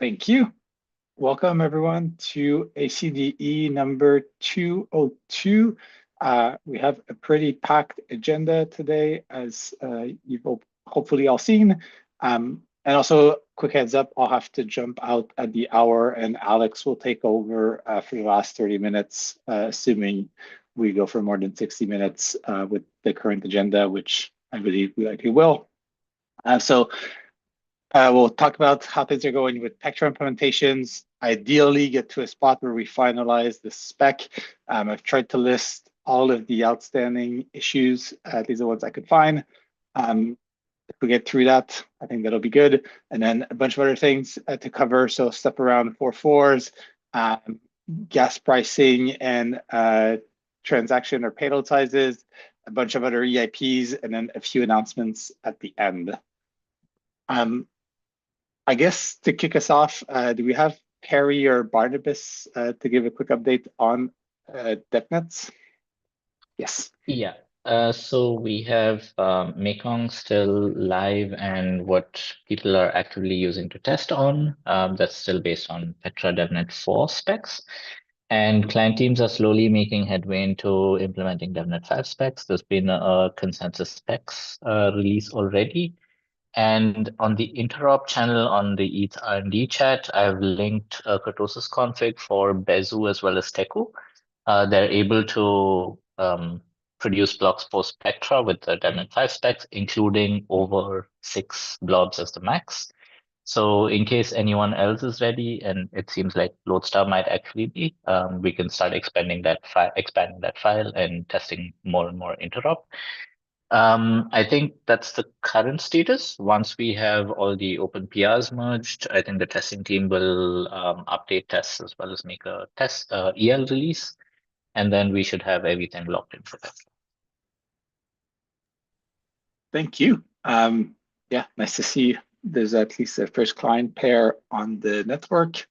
Thank you. Welcome everyone to ACDE number 202. We have a pretty packed agenda today, as you've hopefully all seen. And also, quick heads up, I'll have to jump out at the hour and Alex will take over for the last 30 minutes, assuming we go for more than 60 minutes with the current agenda, which I believe we likely will. We'll talk about how things are going with Pectra implementations, ideally get to a spot where we finalize the spec. I've tried to list all of the outstanding issues. These are the ones I could find. If we get through that, I think that'll be good. And then a bunch of other things to cover. So stuff around 4.4s, gas pricing and transaction or payload sizes, a bunch of other EIPs, and then a few announcements at the end. I guess to kick us off, do we have Perry or Barnabas to give a quick update on Devnet? Yes. Yeah. So we have Mekong still live and what people are actively using to test on. That's still based on Pectra Devnet 4 specs. And client teams are slowly making headway into implementing Devnet 5 specs. There's been a consensus specs release already. And on the interop channel on the ETH R&D chat, I've linked Kurtosis config for Bezu as well as Teku. They're able to produce blocks for Pectra with the Devnet 5 specs, including over 6 blobs as the max. So in case anyone else is ready, and it seems like Lodestar might actually be, we can start expanding that file and testing more and more interop. I think that's the current status. Once we have all the open PRs merged, I think the testing team will update tests as well as make a test EL release, and then we should have everything locked in for that. Thank you. Yeah, nice to see there's at least a first client pair on the network.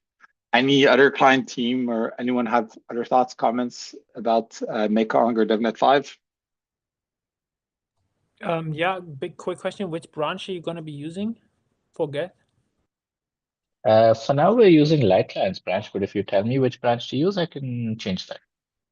Any other client team or anyone have other thoughts, comments about Mekong or Devnet 5? Yeah, big quick question. Which branch are you going to be using for Geth? For now, we're using Light Clients branch, but if you tell me which branch to use, I can change that.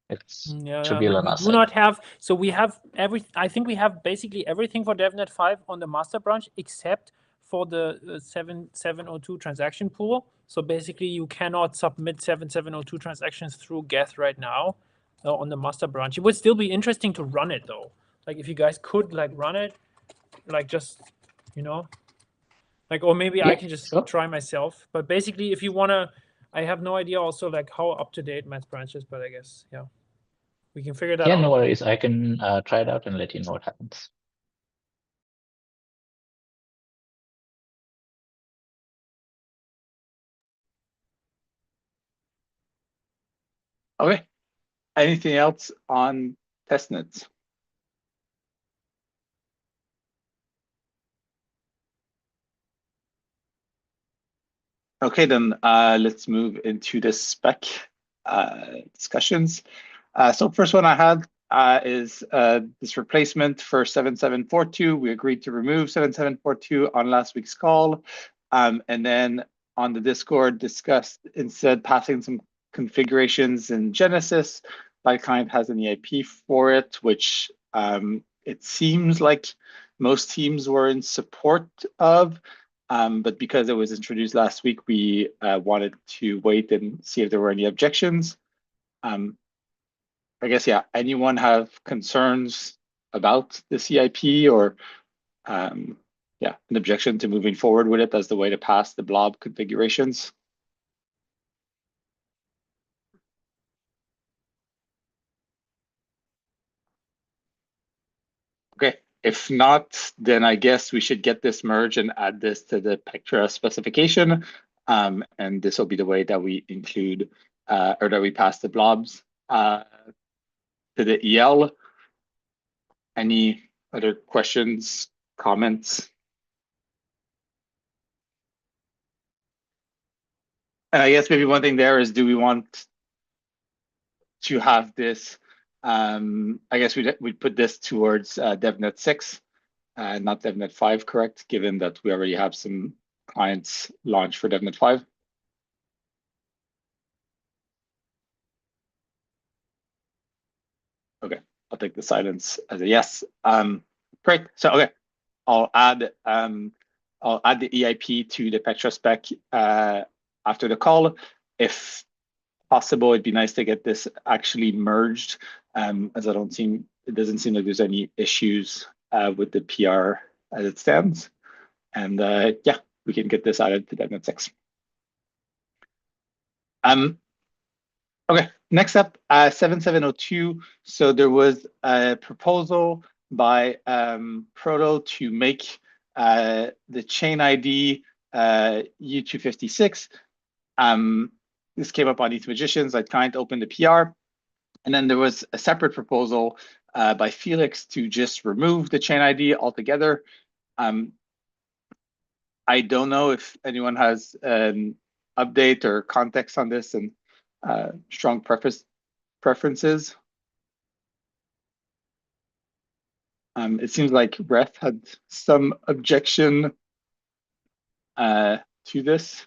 It's trivial on we our do side. not have, so we have I think we have basically everything for DevNet 5 on the master branch except for the 7702 transaction pool. So basically you cannot submit 7702 transactions through Geth right now on the master branch. It would still be interesting to run it though. Like if you guys could like run it, like just, you know, like, or maybe I can just try myself. But basically if you want to, I have no idea also like how up to date Matt's branch is, but I guess, yeah. We can figure that out. Yeah, no worries. I can try it out and let you know what happens. Okay. Anything else on testnets? Okay, then let's move into the spec discussions. So first one I had is this replacement for 7742. We agreed to remove 7742 on last week's call. And then on the Discord discussed instead passing some configurations in Genesis. Light Client has an EIP for it, which it seems like most teams were in support of. But because it was introduced last week, we wanted to wait and see if there were any objections. I guess, yeah, anyone have concerns about the CIP or, yeah, an objection to moving forward with it as the way to pass the blob configurations? Okay, if not, then I guess we should get this merged and add this to the Pectra specification. And this will be the way that we include or that we pass the blobs to the EL. Any other questions, comments? And I guess maybe one thing there is, do we want to have this? I guess we'd put this towards DevNet 6, not DevNet 5, correct? Given that we already have some clients launched for DevNet 5. I'll take the silence as a yes. Great. So okay, I'll add the EIP to the Pectra spec after the call. If possible, it'd be nice to get this actually merged, as it doesn't seem like there's any issues with the PR as it stands. And yeah, we can get this added to Devnet 6. Okay, next up, 7702. So there was a proposal by Proto to make the chain ID U256. This came up on ETH Magicians. I tried to open the PR. And then there was a separate proposal by Felix to just remove the chain ID altogether. I don't know if anyone has an update or context on this and strong preferences. It seems like Reth had some objection to this.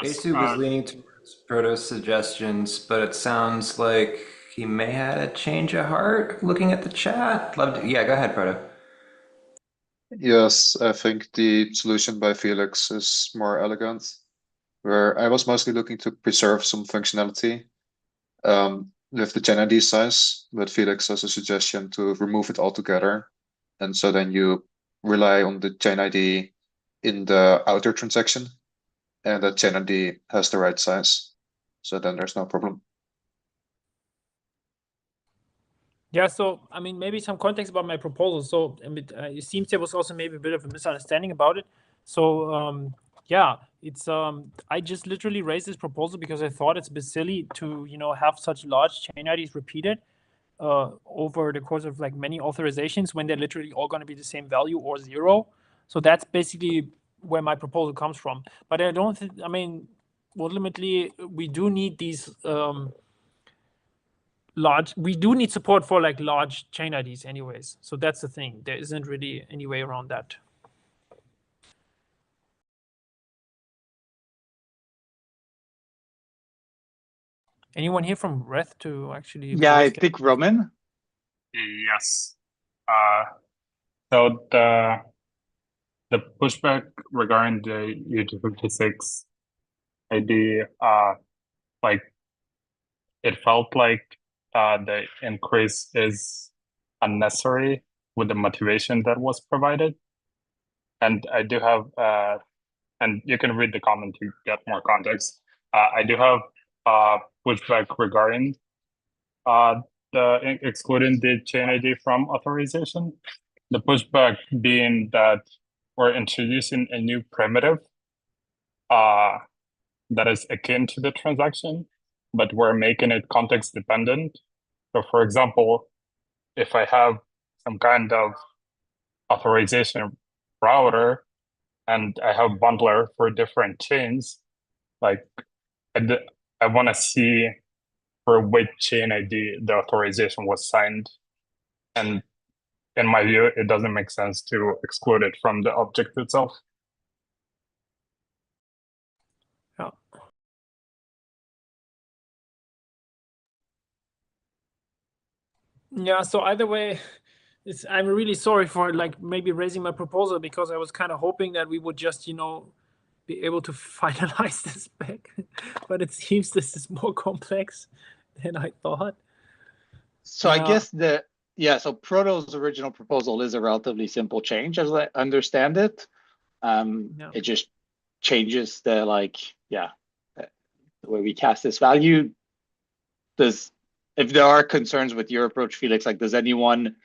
Basu was leaning towards Proto's suggestions, but it sounds like he may have had a change of heart looking at the chat. Yeah, go ahead, Proto. Yes, I think the solution by Felix is more elegant, where I was mostly looking to preserve some functionality with the chain ID size, but Felix has a suggestion to remove it altogether. And so then you rely on the chain ID in the outer transaction, and that chain ID has the right size. So then there's no problem. Yeah, so I mean, maybe some context about my proposal. So it seems there was also maybe a bit of a misunderstanding about it. So yeah, it's I just literally raised this proposal because I thought it's a bit silly to have such large chain IDs repeated over the course of like many authorizations when they're literally all going to be the same value or 0. So that's basically where my proposal comes from. But I don't think, I mean, ultimately we do need these we do need support for like large chain IDs anyways. So that's the thing. There isn't really any way around that. Anyone here from Reth to actually? Yeah, I think Roman. Yes. So the pushback regarding the U256 ID, like it felt like the increase is unnecessary with the motivation that was provided. And I do have, and you can read the comment to get more context. I do have pushback regarding excluding the chain ID from authorization. The pushback being that we're introducing a new primitive that is akin to the transaction, but we're making it context dependent. So for example, if I have some kind of authorization router and I have bundler for different chains, like I want to see for which chain ID the authorization was signed. And in my view, it doesn't make sense to exclude it from the object itself. Yeah. Yeah, so either way, I'm really sorry for like maybe raising my proposal because I was kind of hoping that we would just, be able to finalize this spec, but it seems this is more complex than I thought. So I guess so Proto's original proposal is a relatively simple change as I understand it. It just changes the the way we cast this value. If there are concerns with your approach, Felix, like does anyone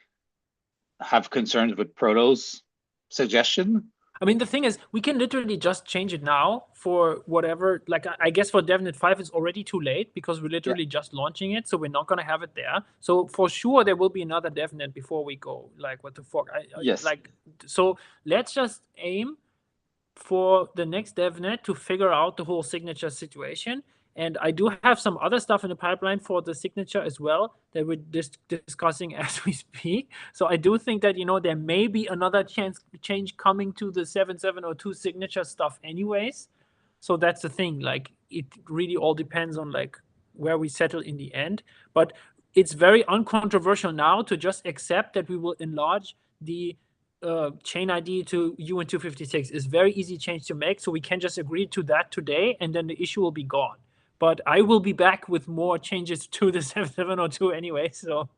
have concerns with Proto's suggestion? I mean, the thing is, we can literally just change it now for whatever, like, I guess for Devnet 5, it's already too late because we're literally just launching it. So we're not going to have it there. So for sure, there will be another Devnet before we go. Like, what the fuck? Yes. So let's just aim for the next Devnet to figure out the whole signature situation. And I do have some other stuff in the pipeline for the signature as well that we're discussing as we speak. So I do think that, there may be another change coming to the 7702 signature stuff anyways. So that's the thing. Like, it really all depends on like where we settle in the end. But it's very uncontroversial now to just accept that we will enlarge the chain ID to UN256. It's very easy change to make, so we can just agree to that today, and then the issue will be gone. But I will be back with more changes to the 7702 anyway. So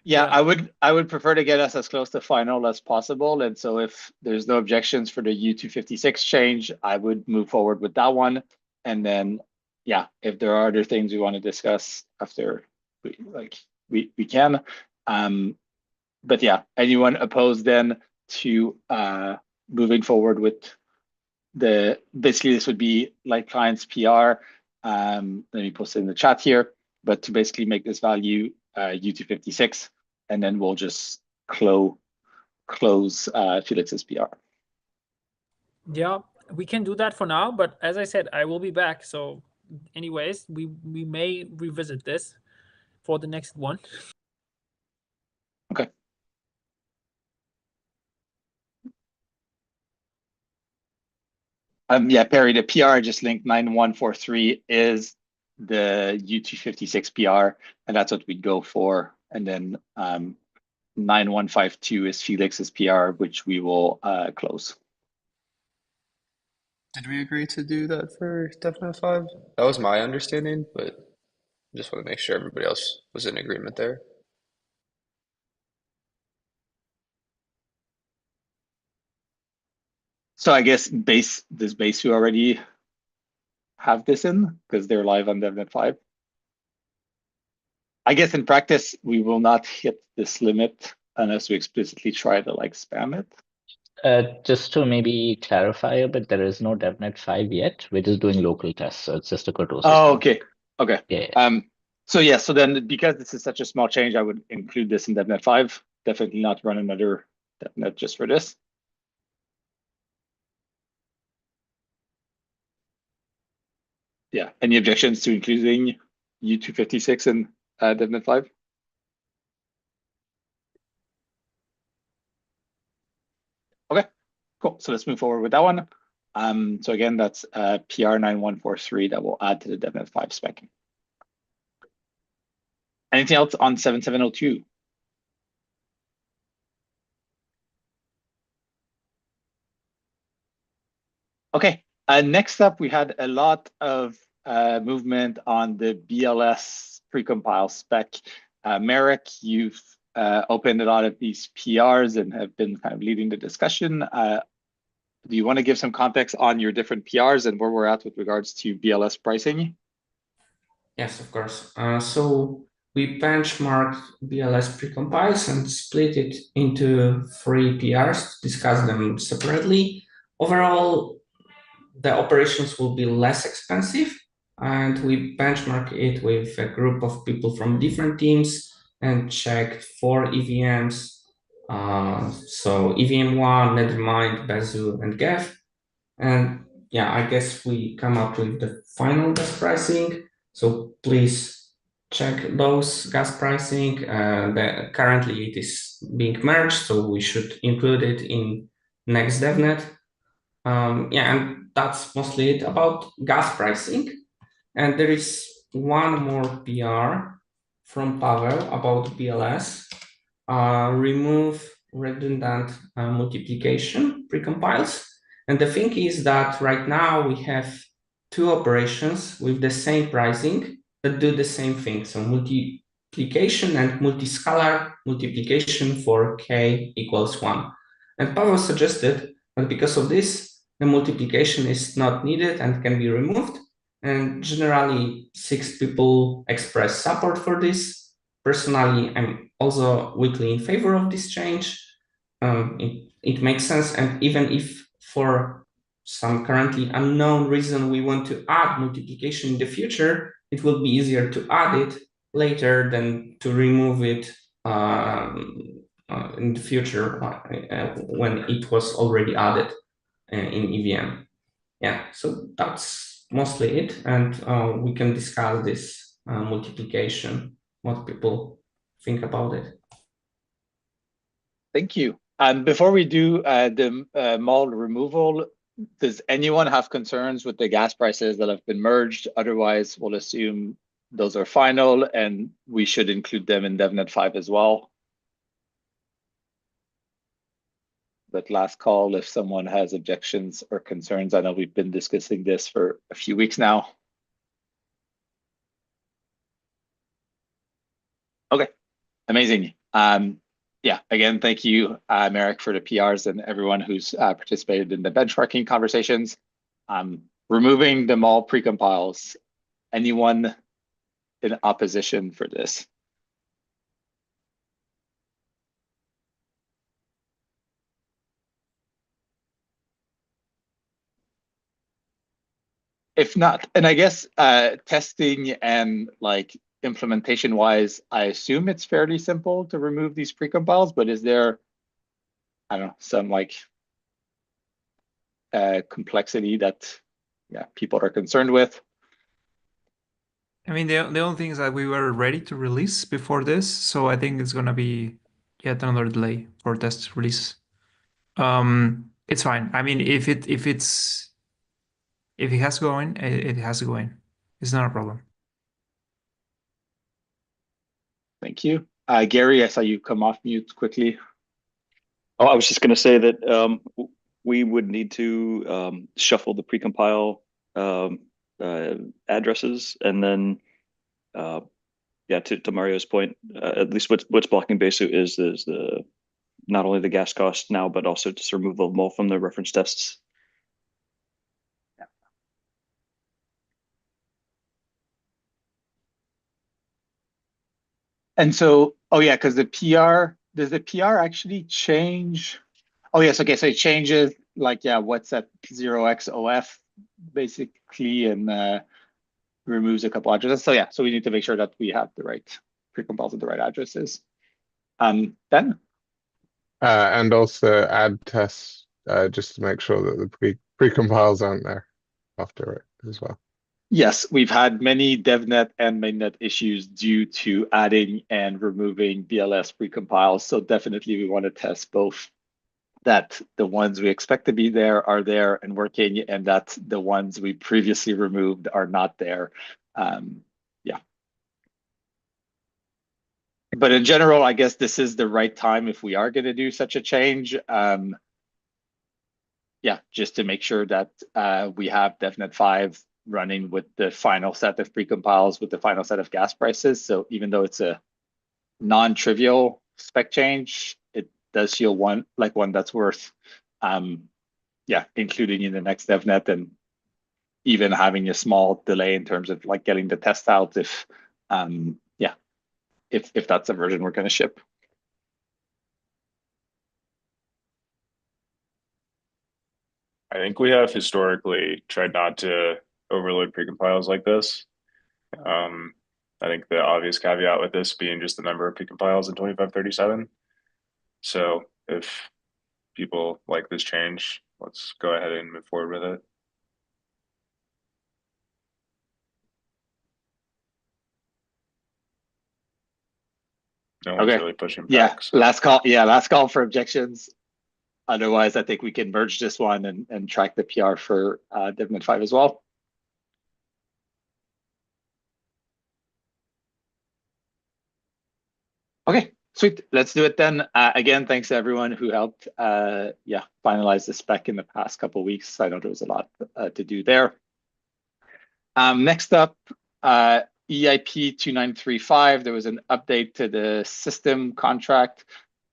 yeah, I would prefer to get us as close to final as possible. And so if there's no objections for the U256 change, I would move forward with that one. And then, yeah, if there are other things we want to discuss after, we can. But yeah, anyone opposed then to moving forward with basically this would be like client's PR. Let me post it in the chat here, but to basically make this value U256, and then we'll just close Felix's PR. Yeah, we can do that for now, but as I said, I will be back. So anyways, we may revisit this for the next one. Okay. Yeah, Perry, the PR I just linked 9143 is the U256 PR, and that's what we'd go for. And then 9152 is Felix's PR, which we will close. Did we agree to do that for Devnet 5? That was my understanding, but I just want to make sure everybody else was in agreement there. So I guess does Base already have this in because they're live on Devnet 5? I guess in practice, we will not hit this limit unless we explicitly try to like spam it. Just to maybe clarify a bit, there is no Devnet 5 yet. We're just doing local tests, so it's just a kurtosis. Oh, okay. Okay. Yeah. So then because this is such a small change, I would include this in Devnet 5. Definitely not run another Devnet just for this. Yeah. Any objections to including U256 in Devnet 5? Okay, cool. So let's move forward with that one. So again, that's PR 9143 that will add to the Devnet 5 spec. Anything else on 7702? Okay, next up, we had a lot of movement on the BLS precompile spec. Merrick, you've opened a lot of these PRs and have been kind of leading the discussion. Do you want to give some context on your different PRs and where we're at with regards to BLS pricing? Yes, of course. So we benchmarked BLS precompiles and split it into 3 PRs to discuss them separately. Overall, the operations will be less expensive, and we benchmark it with a group of people from different teams and check 4 EVMs. So EVM1, Nethermind, Bezu, and Geth. And yeah, I guess we come up with the final gas pricing. So please check those gas pricing. Currently it is being merged, so we should include it in next DevNet. Yeah, and that's mostly it about gas pricing. And there is one more PR from Pavel about BLS. Remove redundant multiplication precompiles. And the thing is that right now we have 2 operations with the same pricing that do the same thing. So multiplication and multiscalar multiplication for k equals 1. And Pavel suggested that because of this, the multiplication is not needed and can be removed. And generally, 6 people express support for this. Personally, I'm also weakly in favor of this change. It makes sense, and even if for some currently unknown reason we want to add multiplication in the future, it will be easier to add it later than to remove it in the future when it was already added in EVM. Yeah, so that's mostly it, and we can discuss this multiplication, what people think about it. Thank you. Before we do the mall removal, does anyone have concerns with the gas prices that have been merged? Otherwise, we'll assume those are final and we should include them in DevNet 5 as well. But last call if someone has objections or concerns. I know we've been discussing this for a few weeks now. Okay, amazing. Yeah, again, thank you, Merrick, for the PRs and everyone who's participated in the benchmarking conversations. Removing them all precompiles. Anyone in opposition for this? If not, and I guess testing and like implementation wise, I assume it's fairly simple to remove these precompiles, but is there, I don't know, some like complexity that people are concerned with? I mean, the only thing is that we were ready to release before this, so I think it's gonna be yet another delay for test release. It's fine. I mean, if it has to go in, it has to go in. It's not a problem. Thank you. Gary, I saw you come off mute quickly. Oh, I was just going to say that we would need to shuffle the precompile addresses, and then, yeah, to Mario's point, at least what's blocking Besu is the not only the gas cost now, but also just removal of them all from the reference tests. And so, oh yeah, because the PR, does the PR actually change? Oh yes, okay, so it changes like, yeah, what's that 0xOF basically, and removes a couple addresses. So yeah, so we need to make sure that we have the right precompiles with the right addresses. Ben? And also add tests just to make sure that the precompiles aren't there after it as well. Yes, we've had many DevNet and mainnet issues due to adding and removing BLS precompiles. So definitely we want to test both that the ones we expect to be there are there and working, and that the ones we previously removed are not there. Yeah. But in general, I guess this is the right time if we are going to do such a change. Yeah, just to make sure that we have DevNet 5 running with the final set of precompiles with the final set of gas prices. So even though it's a non-trivial spec change, it does feel one that's worth yeah, including in the next DevNet, and even having a small delay in terms of like getting the test out if yeah, if that's the version we're going to ship. I think we have historically tried not to overload precompiles like this. I think the obvious caveat with this being just the number of precompiles in 2537. So if people like this change, let's go ahead and move forward with it. No one's really pushing back. Yeah, so. last call. Yeah, last call for objections. Otherwise, I think we can merge this one and track the PR for DevNet 5 as well. Okay, sweet. Let's do it then. Again, thanks to everyone who helped yeah, finalize the spec in the past couple of weeks. I know there was a lot to do there. Next up, EIP 2935. There was an update to the system contract.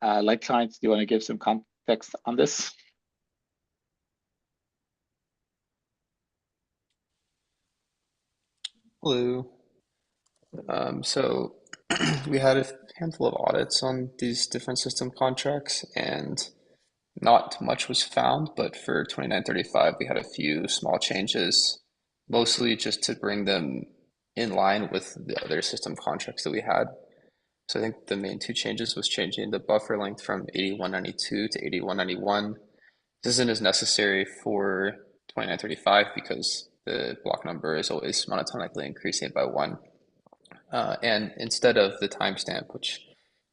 Light Science, do you want to give some context on this? Hello. So we had a handful of audits on these different system contracts, and not much was found, but for 2935, we had a few small changes, mostly just to bring them in line with the other system contracts that we had. So I think the main two changes was changing the buffer length from 8192 to 8191. This isn't as necessary for 2935 because the block number is always monotonically increasing by 1. And instead of the timestamp, which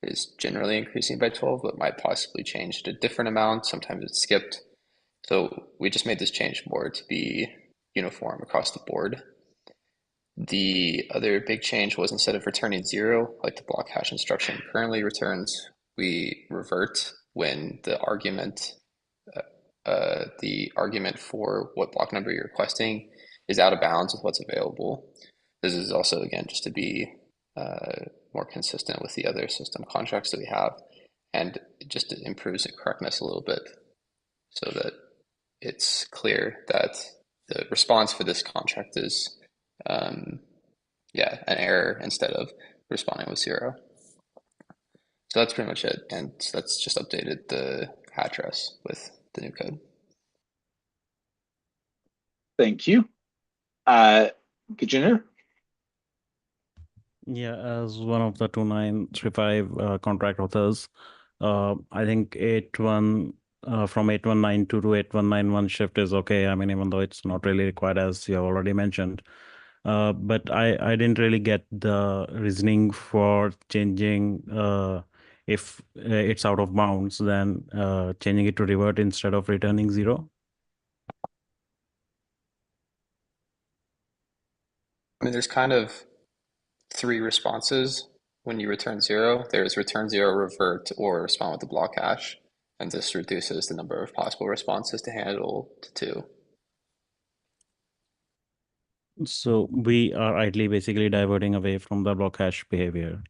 is generally increasing by 12, but might possibly change to a different amount, sometimes it's skipped. So we just made this change more to be uniform across the board. The other big change was instead of returning 0, like the block hash instruction currently returns, we revert when the argument for what block number you're requesting is out of bounds with what's available. This is also, again, just to be more consistent with the other system contracts that we have, and it just improves the correctness a little bit so that it's clear that the response for this contract is an error instead of responding with 0. So that's pretty much it, and that's just updated the address with the new code. Thank you. Gajiner? Yeah, as one of the 2935 contract authors, I think 8.1 from 8.192 to 8.191 shift is okay. I mean, even though it's not really required, as you have already mentioned. But I didn't really get the reasoning for changing if it's out of bounds, then changing it to revert instead of returning 0. I mean, there's kind of 3 responses when you return 0. There's return 0, revert, or respond with the block hash, and this reduces the number of possible responses to handle to 2. So we are idly basically diverting away from the block hash behavior.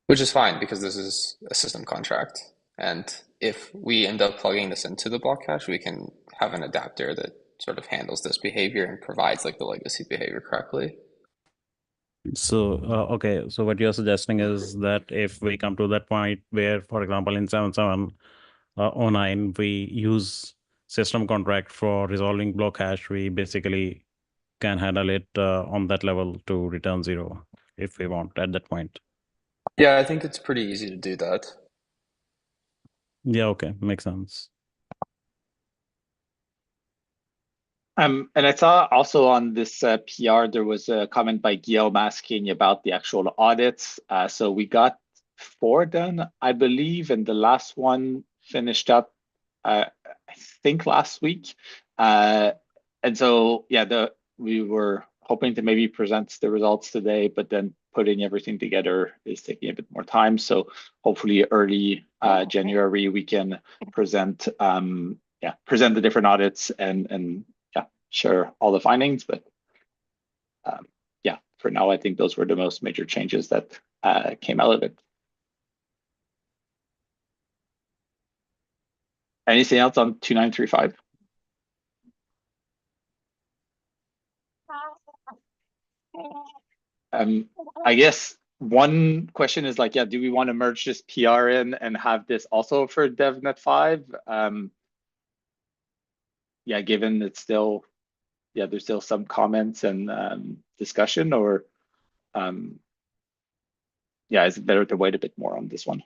Which is fine because this is a system contract. And if we end up plugging this into the block hash, we can have an adapter that sort of handles this behavior and provides like the legacy behavior correctly. So, okay, so what you're suggesting is that if we come to that point where, for example, in 7709, we use system contract for resolving block hash, we basically can handle it on that level to return 0 if we want at that point. Yeah, I think it's pretty easy to do that. Yeah, okay, makes sense. And I saw also on this PR, there was a comment by Guillaume asking about the actual audits. So we got 4 done, I believe, and the last one finished up, I think last week. And so, yeah, we were hoping to maybe present the results today, but then putting everything together is taking a bit more time. So hopefully early January, we can present the different audits and share all the findings, but yeah, for now, I think those were the most major changes that came out of it. Anything else on 2935? I guess one question is like, yeah, do we want to merge this PR in and have this also for Devnet 5? Yeah, given it's still, yeah, there's still some comments and discussion, or yeah, is it better to wait a bit more on this one?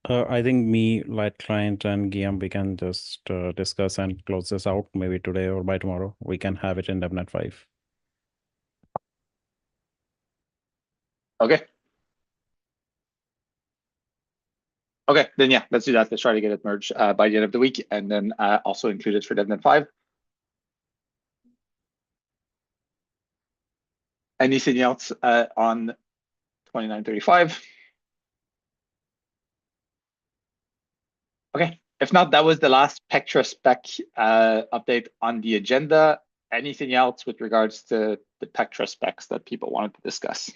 I think me, Light Client, and Guillaume, we can just discuss and close this out maybe today or by tomorrow. We can have it in Devnet 5. Okay. Okay, then yeah, let's do that. Let's try to get it merged by the end of the week, and then also include it for Devnet 5. Anything else on 2935? Okay, if not, that was the last Pectra spec update on the agenda. Anything else with regards to the Pectra specs that people wanted to discuss?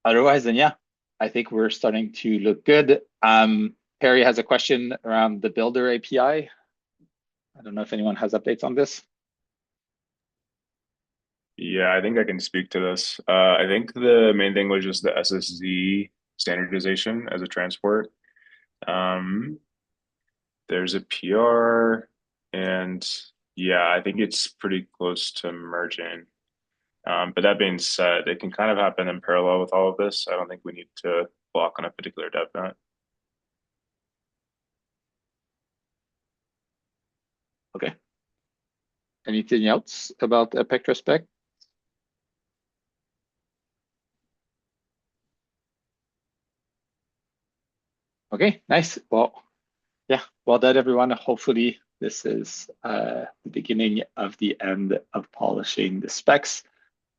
Otherwise, then yeah, I think we're starting to look good. Perry has a question around the Builder API. I don't know if anyone has updates on this. Yeah, I think I can speak to this. I think the main thing was just the SSZ standardization as a transport. There's a PR, and yeah, I think it's pretty close to merging. But that being said, it can kind of happen in parallel with all of this. I don't think we need to block on a particular DevNet. Okay. Anything else about Pectra spec? Okay, nice. Well, yeah, well done, everyone. Hopefully this is the beginning of the end of polishing the specs.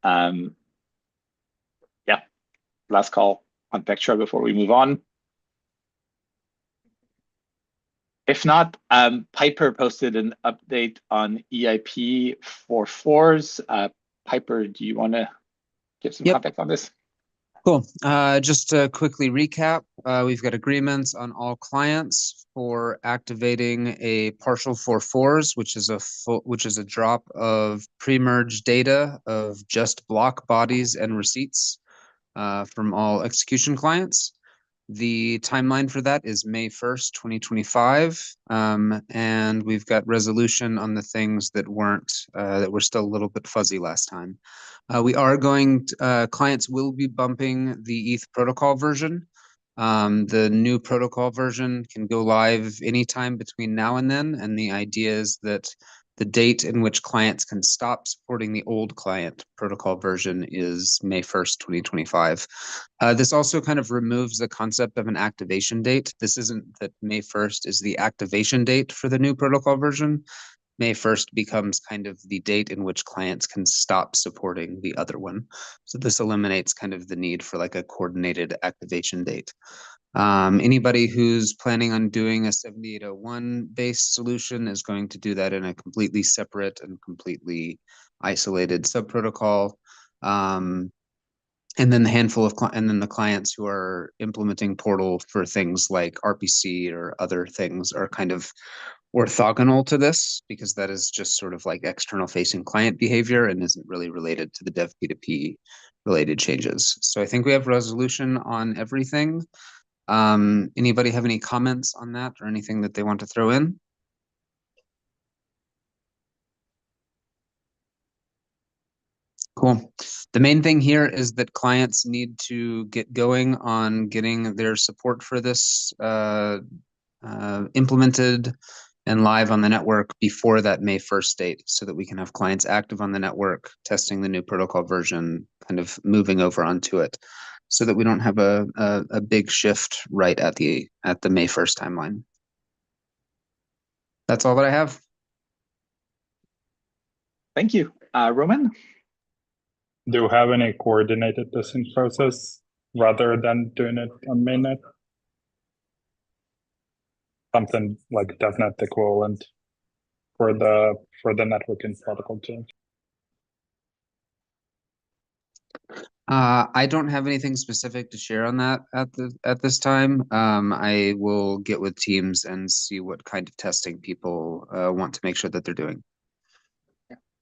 Yeah, last call on Pectra before we move on. If not, Piper posted an update on EIP 4.4s. Piper, do you want to give some context on this? Cool. Just to quickly recap, we've got agreements on all clients for activating a partial 4.4s, which is a drop of pre-merge data of just block bodies and receipts from all execution clients. The timeline for that is May 1st, 2025. And we've got resolution on the things that were still a little bit fuzzy last time. We are clients will be bumping the ETH protocol version. The new protocol version can go live anytime between now and then. And the idea is that the date in which clients can stop supporting the old client protocol version is May 1st, 2025. This also kind of removes the concept of an activation date. This isn't that May 1st is the activation date for the new protocol version. May 1st becomes kind of the date in which clients can stop supporting the other one. So this eliminates kind of the need for like a coordinated activation date. Anybody who's planning on doing a 7801 based solution is going to do that in a completely separate and completely isolated subprotocol. And then the clients who are implementing Portal for things like RPC or other things are kind of orthogonal to this, because that is just sort of like external facing client behavior and isn't really related to the dev P2P related changes. So I think we have resolution on everything. Anybody have any comments on that or anything that they want to throw in? Cool. The main thing here is that clients need to get going on getting their support for this implemented and live on the network before that May 1st date, so that we can have clients active on the network, testing the new protocol version, kind of moving over onto it, so that we don't have a big shift right at the May 1st timeline. That's all that I have. Thank you. Roman? Do you have any coordinated testing process rather than doing it on mainnet? Something like Devnet equivalent for the networking protocol change. I don't have anything specific to share on that at this time. I will get with teams and see what kind of testing people want to make sure that they're doing.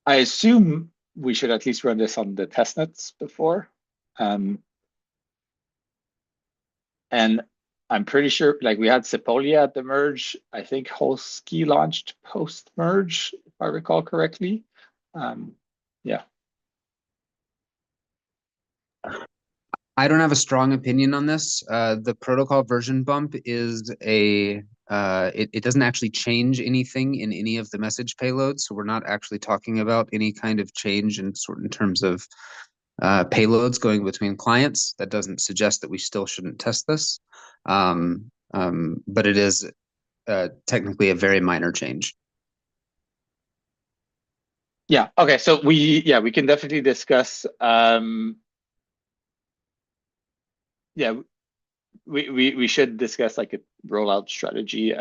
I assume we should at least run this on the testnets before. And I'm pretty sure, like, we had Sepolia at the merge. I think Holski launched post-merge, if I recall correctly. Yeah. I don't have a strong opinion on this. The protocol version bump is it doesn't actually change anything in any of the message payloads. So we're not actually talking about any kind of change in terms of payloads going between clients. That doesn't suggest that we still shouldn't test this. But it is technically a very minor change. Yeah, okay, so we can definitely discuss we should discuss like a rollout strategy.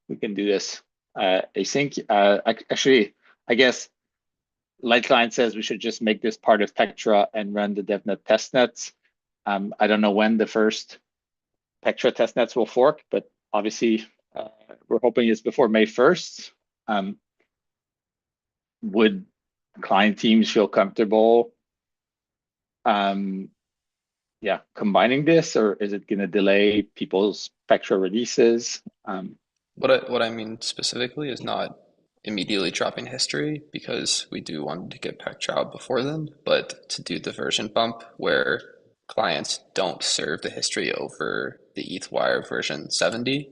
We can do this async. Actually, I guess Light Client says we should just make this part of Pectra and run the DevNet testnets. I don't know when the first Pectra testnets will fork, but obviously we're hoping it's before May 1st. Would client teams feel comfortable combining this, or is it going to delay people's Pectra releases? What I mean specifically is not immediately dropping history, because we do want to get Pectra out before then, but to do the version bump where clients don't serve the history over the ETHWire version 70,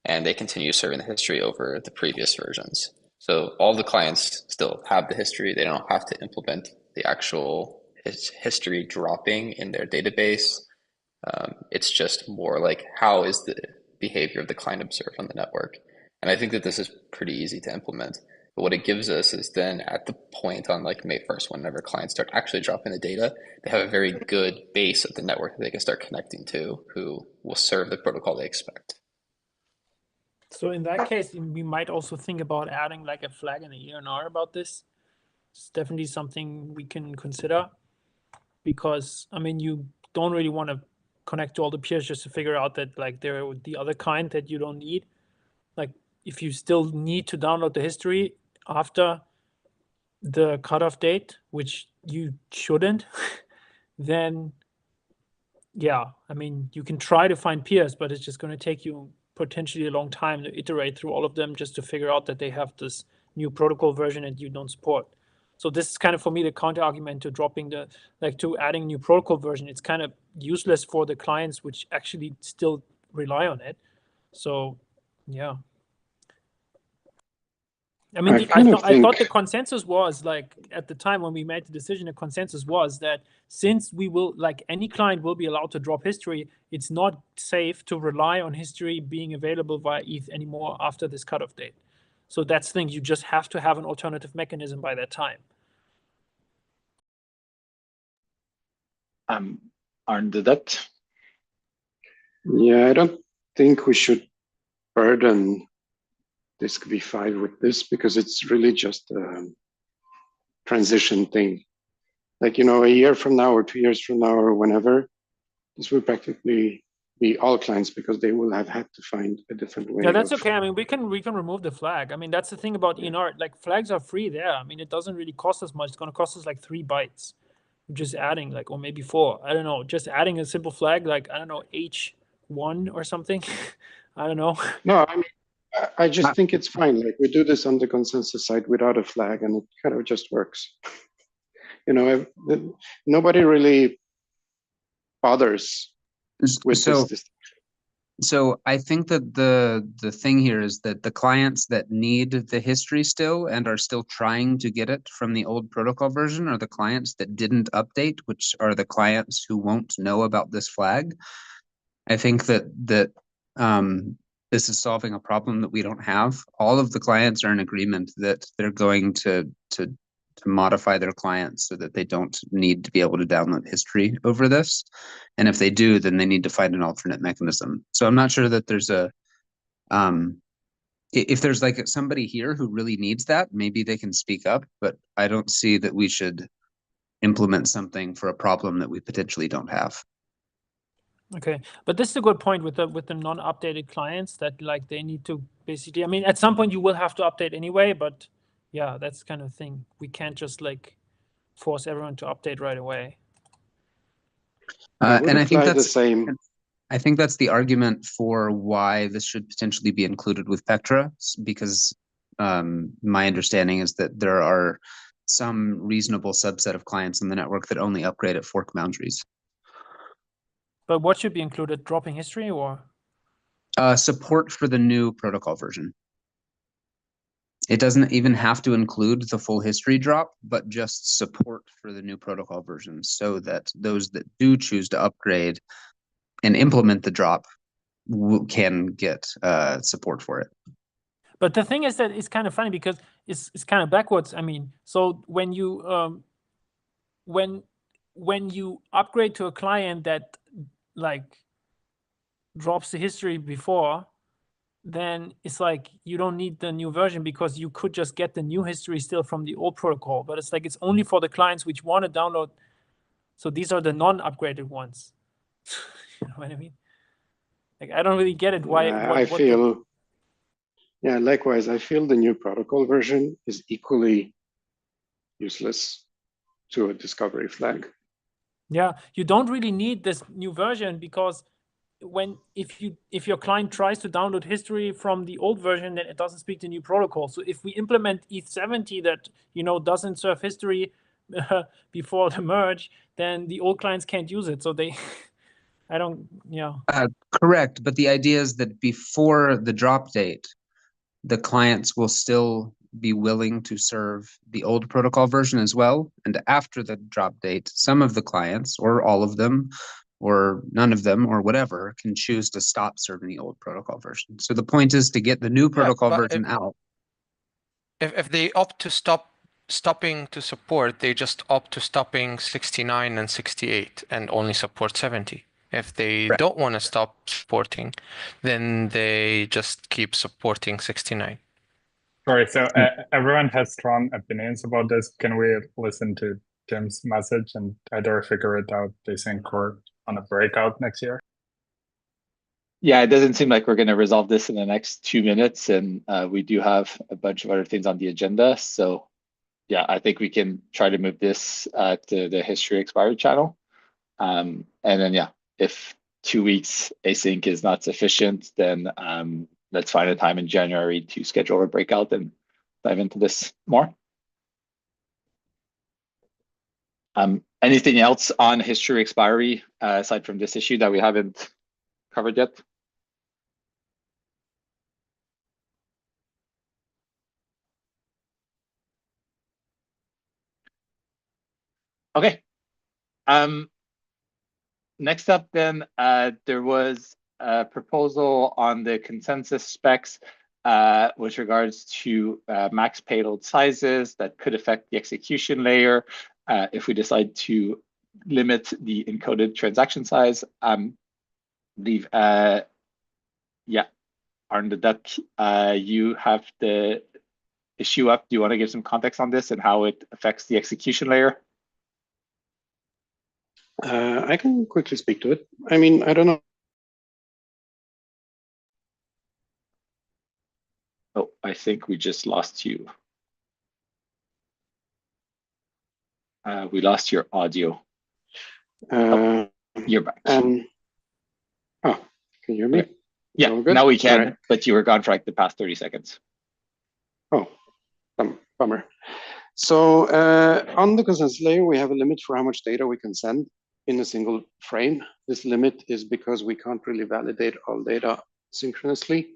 and they continue serving the history over the previous versions. So all the clients still have the history. They don't have to implement the actual history dropping in their database. It's just more like, how is the behavior of the client observed on the network. And I think that this is pretty easy to implement. But what it gives us is then at the point on like May 1st, whenever clients start actually dropping the data, they have a very good base of the network that they can start connecting to, who will serve the protocol they expect. So in that case, we might also think about adding like a flag and a ENR about this. It's definitely something we can consider, because I mean, you don't really want to connect to all the peers just to figure out that like they're the other kind that you don't need. Like if you still need to download the history after the cutoff date, which you shouldn't, then yeah, I mean, you can try to find peers, but it's just going to take you potentially a long time to iterate through all of them just to figure out that they have this new protocol version and you don't support. So this is kind of, for me, the counter argument to dropping the, like to adding new protocol version. It's kind of useless for the clients which actually still rely on it. So yeah. I mean, I thought the consensus was, like, at the time when we made the decision, the consensus was that since we will, like, any client will be allowed to drop history, it's not safe to rely on history being available via ETH anymore after this cutoff date. So that's the thing, you just have to have an alternative mechanism by that time. Arne, did that? Yeah, I don't think we should burden Misc V5 with this, because it's really just a transition thing. Like, you know, a year from now or 2 years from now or whenever, this will practically be all clients, because they will have had to find a different way. Yeah, that's okay. I mean, we can remove the flag. I mean, that's the thing about ENR. Like, flags are free there. I mean, it doesn't really cost us much. It's going to cost us like 3 bytes. Just adding, like, or maybe 4. I don't know. Just adding a simple flag, like, I don't know, H1 or something. I don't know. No, I mean, I just think it's fine. Like, we do this on the consensus side without a flag, and it kind of just works. You know, nobody really bothers with this. So I think that the thing here is that the clients that need the history still and are still trying to get it from the old protocol version are the clients that didn't update, which are the clients who won't know about this flag. I think that this is solving a problem that we don't have. All of the clients are in agreement that they're going to modify their clients so that they don't need to be able to download history over this. And if they do, then they need to find an alternate mechanism. So I'm not sure that there's a, if there's like somebody here who really needs that, maybe they can speak up, but I don't see that we should implement something for a problem that we potentially don't have. Okay, but this is a good point with the non-updated clients, that like they need to basically, I mean, at some point you will have to update anyway, but yeah, that's kind of thing. We can't just like force everyone to update right away. And I think that's the same. I think that's the argument for why this should potentially be included with Pectra, because my understanding is that there are some reasonable subset of clients in the network that only upgrade at fork boundaries. But what should be included? Dropping history or? Support for the new protocol version. It doesn't even have to include the full history drop, but just support for the new protocol version, so that those that do choose to upgrade and implement the drop can get support for it. But the thing is that it's kind of funny, because it's kind of backwards. I mean, so when you when you upgrade to a client that like drops the history before, then it's like you don't need the new version, because you could just get the new history still from the old protocol. But it's like it's only for the clients which want to download. So these are the non-upgraded ones. You know what I mean? Like, I don't really get it. Why? Yeah, likewise, I feel the new protocol version is equally useless to a discovery flag. Yeah, you don't really need this new version, because if your client tries to download history from the old version, then it doesn't speak the new protocol. So if we implement ETH70 that, you know, doesn't serve history before the merge, then the old clients can't use it. So they, I don't, yeah. Correct, but the idea is that before the drop date, the clients will still be willing to serve the old protocol version as well. And after the drop date, some of the clients, or all of them, or none of them or whatever can choose to stop serving the old protocol version. So the point is to get the new protocol version out. If they opt to stopping to support, they just opt to stopping 69 and 68 and only support 70. If they don't want to stop supporting, then they just keep supporting 69. Sorry, so everyone has strong opinions about this. Can we listen to Tim's message and either figure it out async or on a breakout next year? Yeah, it doesn't seem like we're going to resolve this in the next 2 minutes, and we do have a bunch of other things on the agenda. So yeah, I think we can try to move this to the history expired channel. And then, yeah, if 2 weeks async is not sufficient, then let's find a time in January to schedule a breakout and dive into this more. Anything else on history expiry aside from this issue that we haven't covered yet? Okay. Next up then, there was a proposal on the consensus specs with regards to max payload sizes that could affect the execution layer if we decide to limit the encoded transaction size. Leave, yeah, Arne the Duck, you have the issue up. Do you want to give some context on this and how it affects the execution layer? I can quickly speak to it. I mean, I don't know. Oh, I think we just lost you. We lost your audio. You're back. Oh, can you hear me? Okay. Yeah, now we can, but you were gone for like the past 30 seconds. Oh, bummer. So on the consensus layer, we have a limit for how much data we can send in a single frame. This limit is because we can't really validate all data synchronously.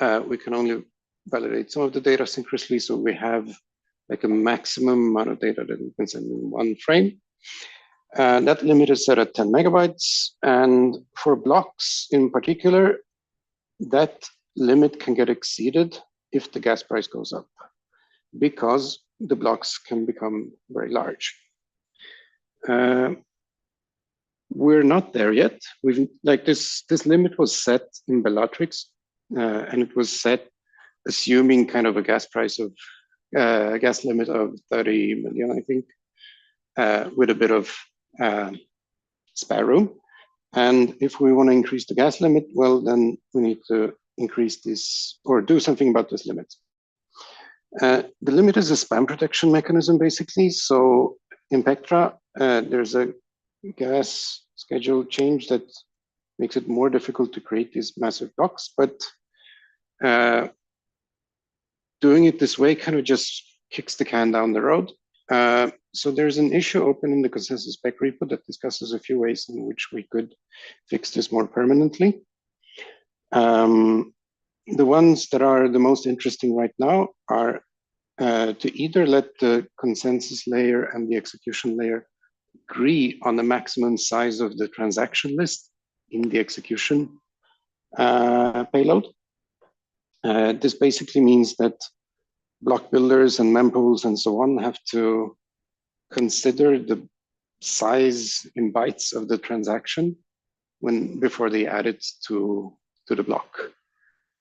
We can only validate some of the data synchronously, so we have like a maximum amount of data that we can send in one frame. That limit is set at 10 megabytes, and for blocks in particular, that limit can get exceeded if the gas price goes up, because the blocks can become very large. We're not there yet. We've like this limit was set in Bellatrix, and it was set assuming kind of a gas price of gas limit of 30 million, I think, with a bit of spare room. And if we want to increase the gas limit, well, then we need to increase this or do something about this limit. The limit is a spam protection mechanism, basically. So in Pectra, there's a gas schedule change that makes it more difficult to create these massive blocks, but doing it this way kind of just kicks the can down the road. So there's an issue open in the consensus spec repo that discusses a few ways in which we could fix this more permanently. The ones that are the most interesting right now are to either let the consensus layer and the execution layer agree on the maximum size of the transaction list in the execution payload. This basically means that block builders and mempools and so on have to consider the size in bytes of the transaction before they add it to the block.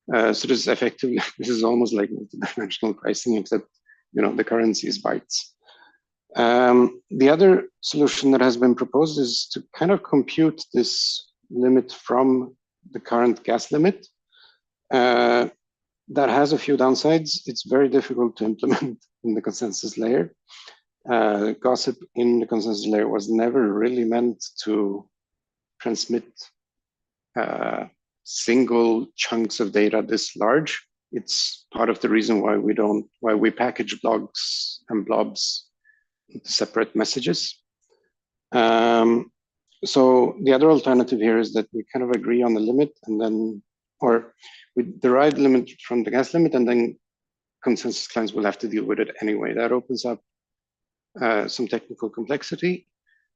So this is effectively, this is almost like multidimensional pricing, except the currency is bytes. The other solution that has been proposed is to kind of compute this limit from the current gas limit. That has a few downsides. It's very difficult to implement in the consensus layer. Gossip in the consensus layer was never really meant to transmit single chunks of data this large. It's part of the reason why we package blogs and blobs into separate messages. So the other alternative here is that we kind of agree on the limit and then, or we derive the limit from the gas limit and then consensus clients will have to deal with it anyway. That opens up some technical complexity.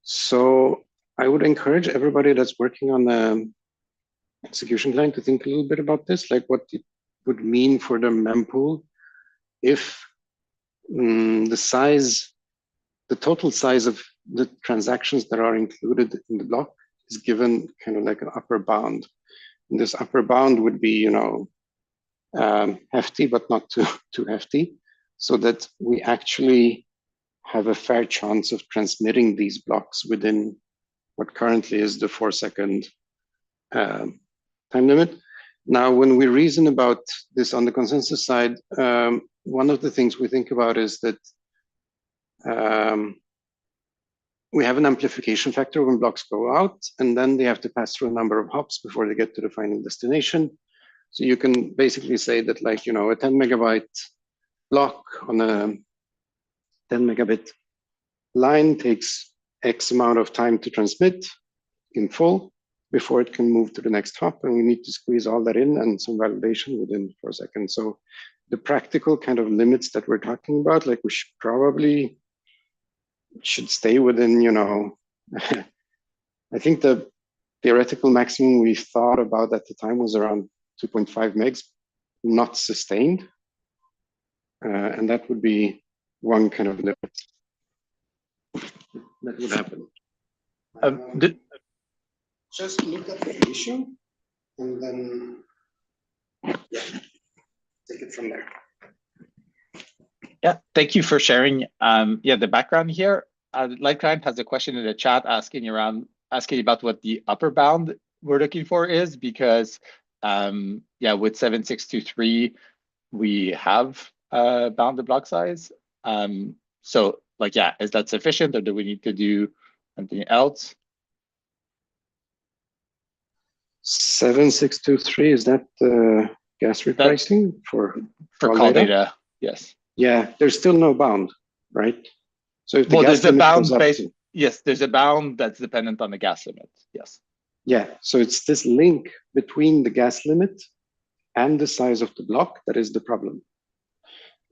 So I would encourage everybody that's working on the execution client to think a little bit about this, like what it would mean for the mempool if the total size of the transactions that are included in the block is given kind of like an upper bound. And this upper bound would be, hefty, but not too hefty, so that we actually have a fair chance of transmitting these blocks within what currently is the 4-second time limit. Now, when we reason about this on the consensus side, one of the things we think about is that we have an amplification factor when blocks go out, and then they have to pass through a number of hops before they get to the final destination. So you can basically say that, like, a 10 megabyte block on a 10 megabit line takes X amount of time to transmit in full before it can move to the next hop, and we need to squeeze all that in and some validation within 4 seconds. So the practical kind of limits that we're talking about, like, we should probably stay within, I think the theoretical maximum we thought about at the time was around 2.5 megs, not sustained. And that would be one kind of limit that would happen. Just look at the issue and then take it from there. Yeah, thank you for sharing. The background here. Light Client has a question in the chat asking about what the upper bound we're looking for is, because with 7623 we have bound the block size. So is that sufficient, or do we need to do something else? 7623, is that gas repricing for call data? Yes. Yeah, there's still no bound, right? So if the there's a bound yes, there's a bound that's dependent on the gas limit. Yes. Yeah, so it's this link between the gas limit and the size of the block that is the problem.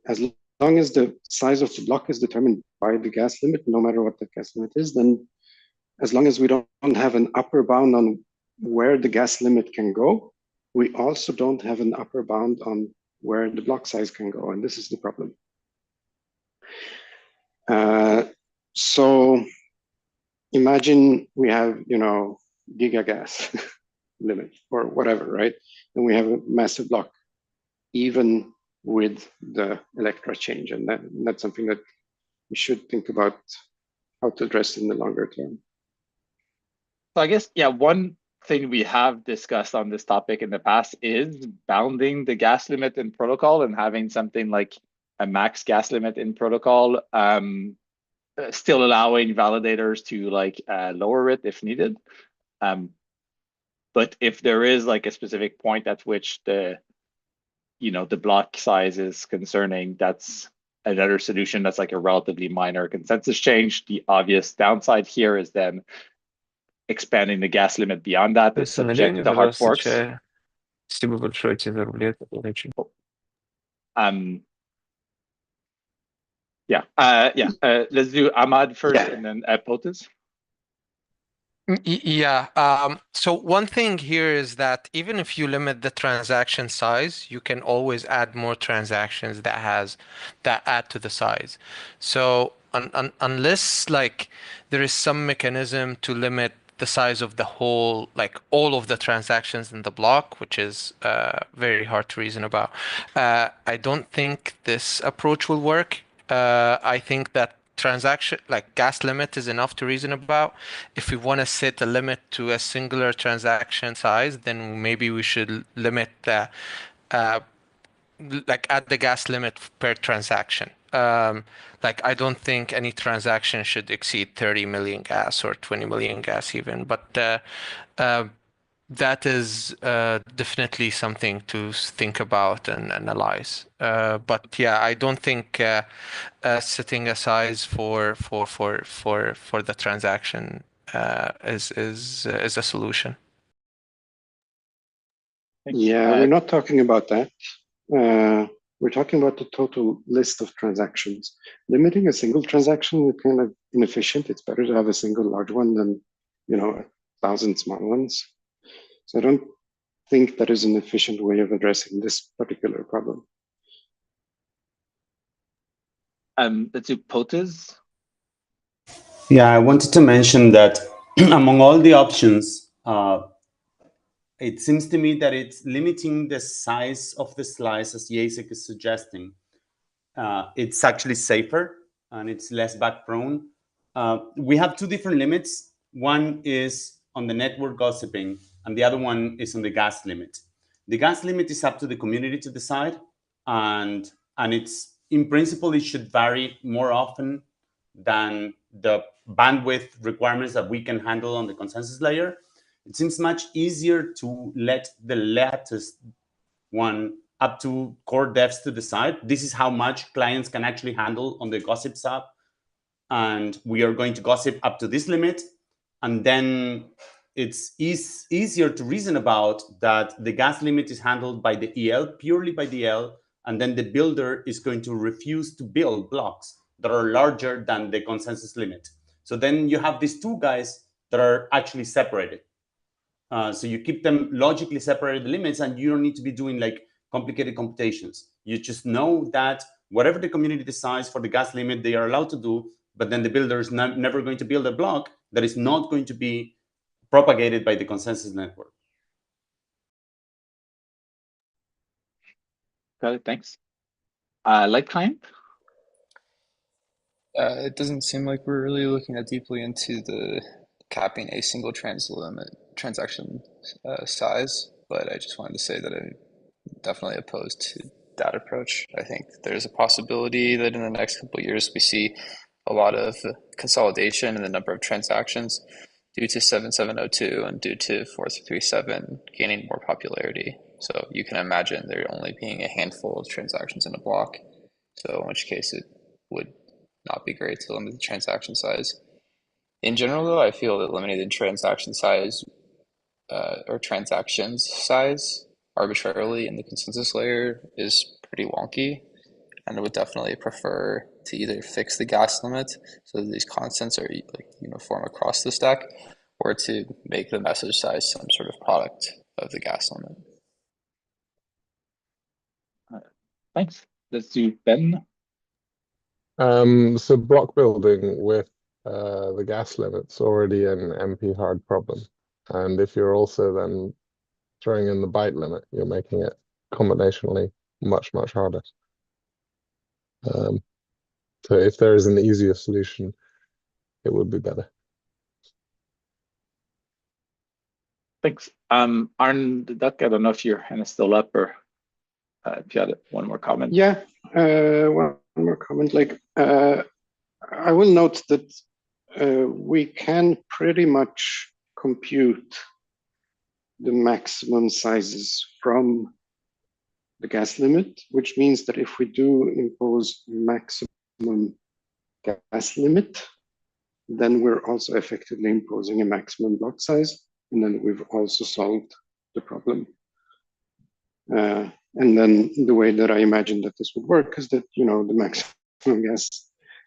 As long as the size of the block is determined by the gas limit, no matter what the gas limit is, then as long as we don't have an upper bound on where the gas limit can go, we also don't have an upper bound on where the block size can go, and this is the problem. So imagine we have, gigagas limit or whatever, right? And we have a massive block, even with the Electra change, and that's something that we should think about how to address in the longer term. So I guess, one thing we have discussed on this topic in the past is bounding the gas limit in protocol and having something like a max gas limit in protocol, still allowing validators to lower it if needed. But if there is a specific point at which the block size is concerning, that's another solution that's a relatively minor consensus change. The obvious downside here is then expanding the gas limit beyond that is subject to hard forks. Спасибо большое тебе за рулет. Let's do Ahmad first and then Potas. So one thing here is that even if you limit the transaction size, you can always add more transactions that add to the size. So unless there is some mechanism to limit the size of the whole, all of the transactions in the block, which is very hard to reason about, I don't think this approach will work. I think that transaction gas limit is enough to reason about. If we want to set a limit to a singular transaction size, then maybe we should limit the add the gas limit per transaction. I don't think any transaction should exceed 30 million gas or 20 million gas even, but that is definitely something to think about and analyze. But I don't think setting a size for the transaction is a solution. Yeah, we're not talking about that. We're talking about the total list of transactions. Limiting a single transaction is kind of inefficient. It's better to have a single large one than 1,000 small ones. So I don't think that is an efficient way of addressing this particular problem. Let's do POTAs. Yeah, I wanted to mention that among all the options, it seems to me that it's limiting the size of the slice as Jacek is suggesting. It's actually safer and it's less bug prone. We have two different limits. One is on the network gossiping and the other one is on the gas limit. The gas limit is up to the community to decide, and it's in principle it should vary more often than the bandwidth requirements that we can handle on the consensus layer. It seems much easier to let the latest one up to core devs to decide. This is how much clients can actually handle on the gossip sub. And we are going to gossip up to this limit. And then it's easier to reason about that the gas limit is handled by the EL, purely by the EL. And then the builder is going to refuse to build blocks that are larger than the consensus limit. So then you have these two guys that are actually separated. So you keep them logically separated, the limits, and you don't need to be doing like complicated computations. You just know that whatever the community decides for the gas limit, they are allowed to do, but then the builder is never going to build a block that is not going to be propagated by the consensus network. Got it, thanks. Light client? It doesn't seem like we're really looking that deeply into the capping a single transaction size, but I just wanted to say that I'm definitely opposed to that approach. I think there's a possibility that in the next couple of years we see a lot of consolidation in the number of transactions due to 7702 and due to 4337 gaining more popularity. So you can imagine there only being a handful of transactions in a block. So in which case it would not be great to limit the transaction size. In general, though, I feel that limiting transaction size or transactions size arbitrarily in the consensus layer is pretty wonky, and I would definitely prefer to either fix the gas limit so that these constants are like uniform across the stack, or to make the message size some sort of product of the gas limit. Thanks. Let's do Ben. So block building with the gas limit's already an MP hard problem. And if you're also then throwing in the byte limit, you're making it combinationally much, much harder. So if there is an easier solution, it would be better. Thanks. Arn the Duck, I don't know if your hand is still up or if you had one more comment. Yeah, one more comment. I will note that we can pretty much compute the maximum sizes from the gas limit, which means that if we do impose maximum gas limit, then we're also effectively imposing a maximum block size, and then we've also solved the problem. And then the way that I imagine that this would work is that the maximum gas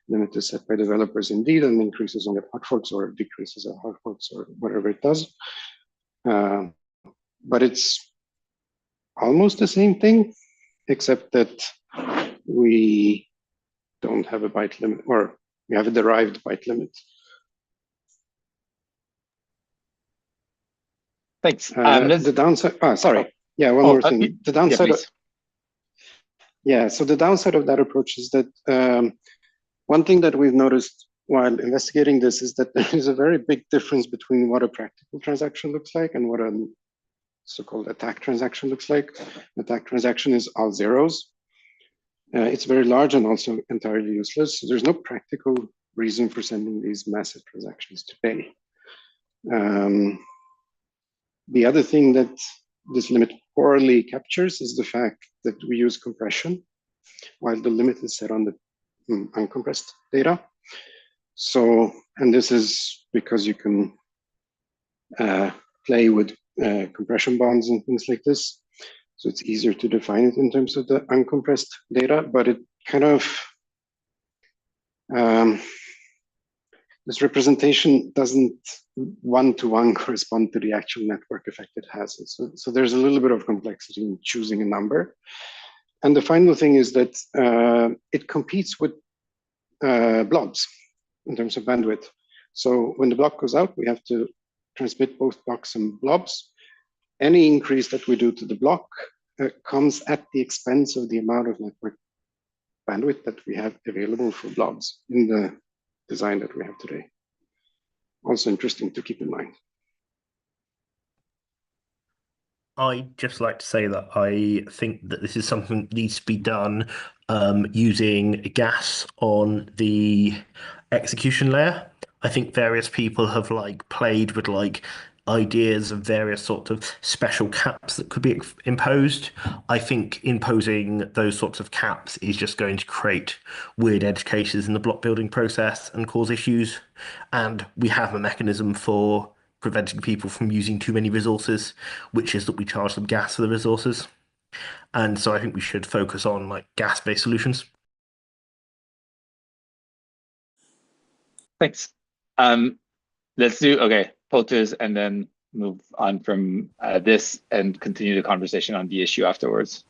limit is set by developers indeed, and increases on the hard forks or decreases at hard forks or whatever it does. But it's almost the same thing, except that we don't have a byte limit, or we have a derived byte limit. Thanks. The downside. Sorry. Yeah, one more thing. The downside. So the downside of that approach is that one thing that we've noticed while investigating this is that there is a very big difference between what a practical transaction looks like and what a so-called attack transaction looks like. An attack transaction is all zeros. It's very large and also entirely useless. So there's no practical reason for sending these massive transactions to pay. The other thing that this limit poorly captures is the fact that we use compression while the limit is set on the uncompressed data. So, and this is because you can play with compression bonds and things like this. So it's easier to define it in terms of the uncompressed data, but it kind of, this representation doesn't one-to-one correspond to the actual network effect it has. So there's a little bit of complexity in choosing a number. And the final thing is that it competes with blobs in terms of bandwidth. So when the block goes out, we have to transmit both blocks and blobs. Any increase that we do to the block comes at the expense of the amount of network bandwidth that we have available for blobs in the design that we have today. Also interesting to keep in mind. I'd just like to say that I think that this is something that needs to be done using gas on the execution layer. I think various people have played with ideas of various sorts of special caps that could be imposed. I think imposing those sorts of caps is just going to create weird edge cases in the block building process and cause issues. And we have a mechanism for preventing people from using too many resources, which is that we charge them gas for the resources. And so I think we should focus on gas-based solutions. Thanks. Let's do, photos and then move on from this and continue the conversation on the issue afterwards.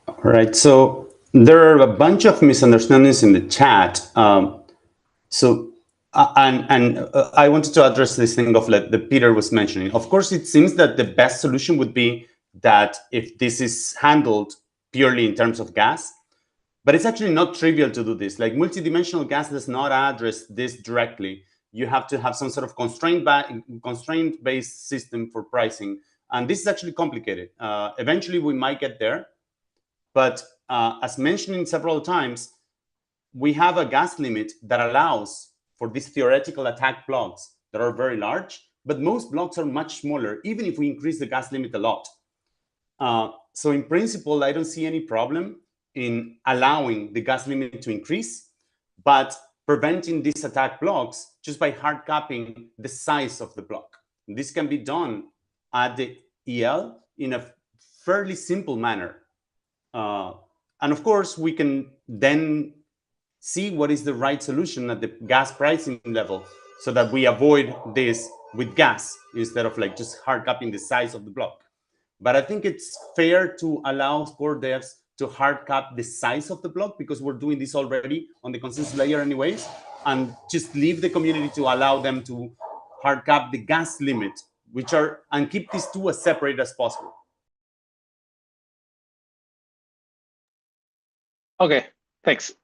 All right, so there are a bunch of misunderstandings in the chat. I wanted to address this thing of that Peter was mentioning. Of course, it seems that the best solution would be that if this is handled purely in terms of gas, but it's actually not trivial to do this. Multidimensional gas does not address this directly. You have to have some sort of constraint-based system for pricing. And this is actually complicated. Eventually, we might get there. But as mentioned several times, we have a gas limit that allows for these theoretical attack blocks that are very large, but most blocks are much smaller, even if we increase the gas limit a lot. So in principle, I don't see any problem in allowing the gas limit to increase, but preventing these attack blocks just by hard capping the size of the block. This can be done at the EL in a fairly simple manner. And of course, we can then see what is the right solution at the gas pricing level so that we avoid this with gas instead of just hard capping the size of the block. But I think it's fair to allow core devs to hard cap the size of the block because we're doing this already on the consensus layer anyways, and just leave the community to allow them to hard cap the gas limit, and keep these two as separate as possible. Okay, thanks.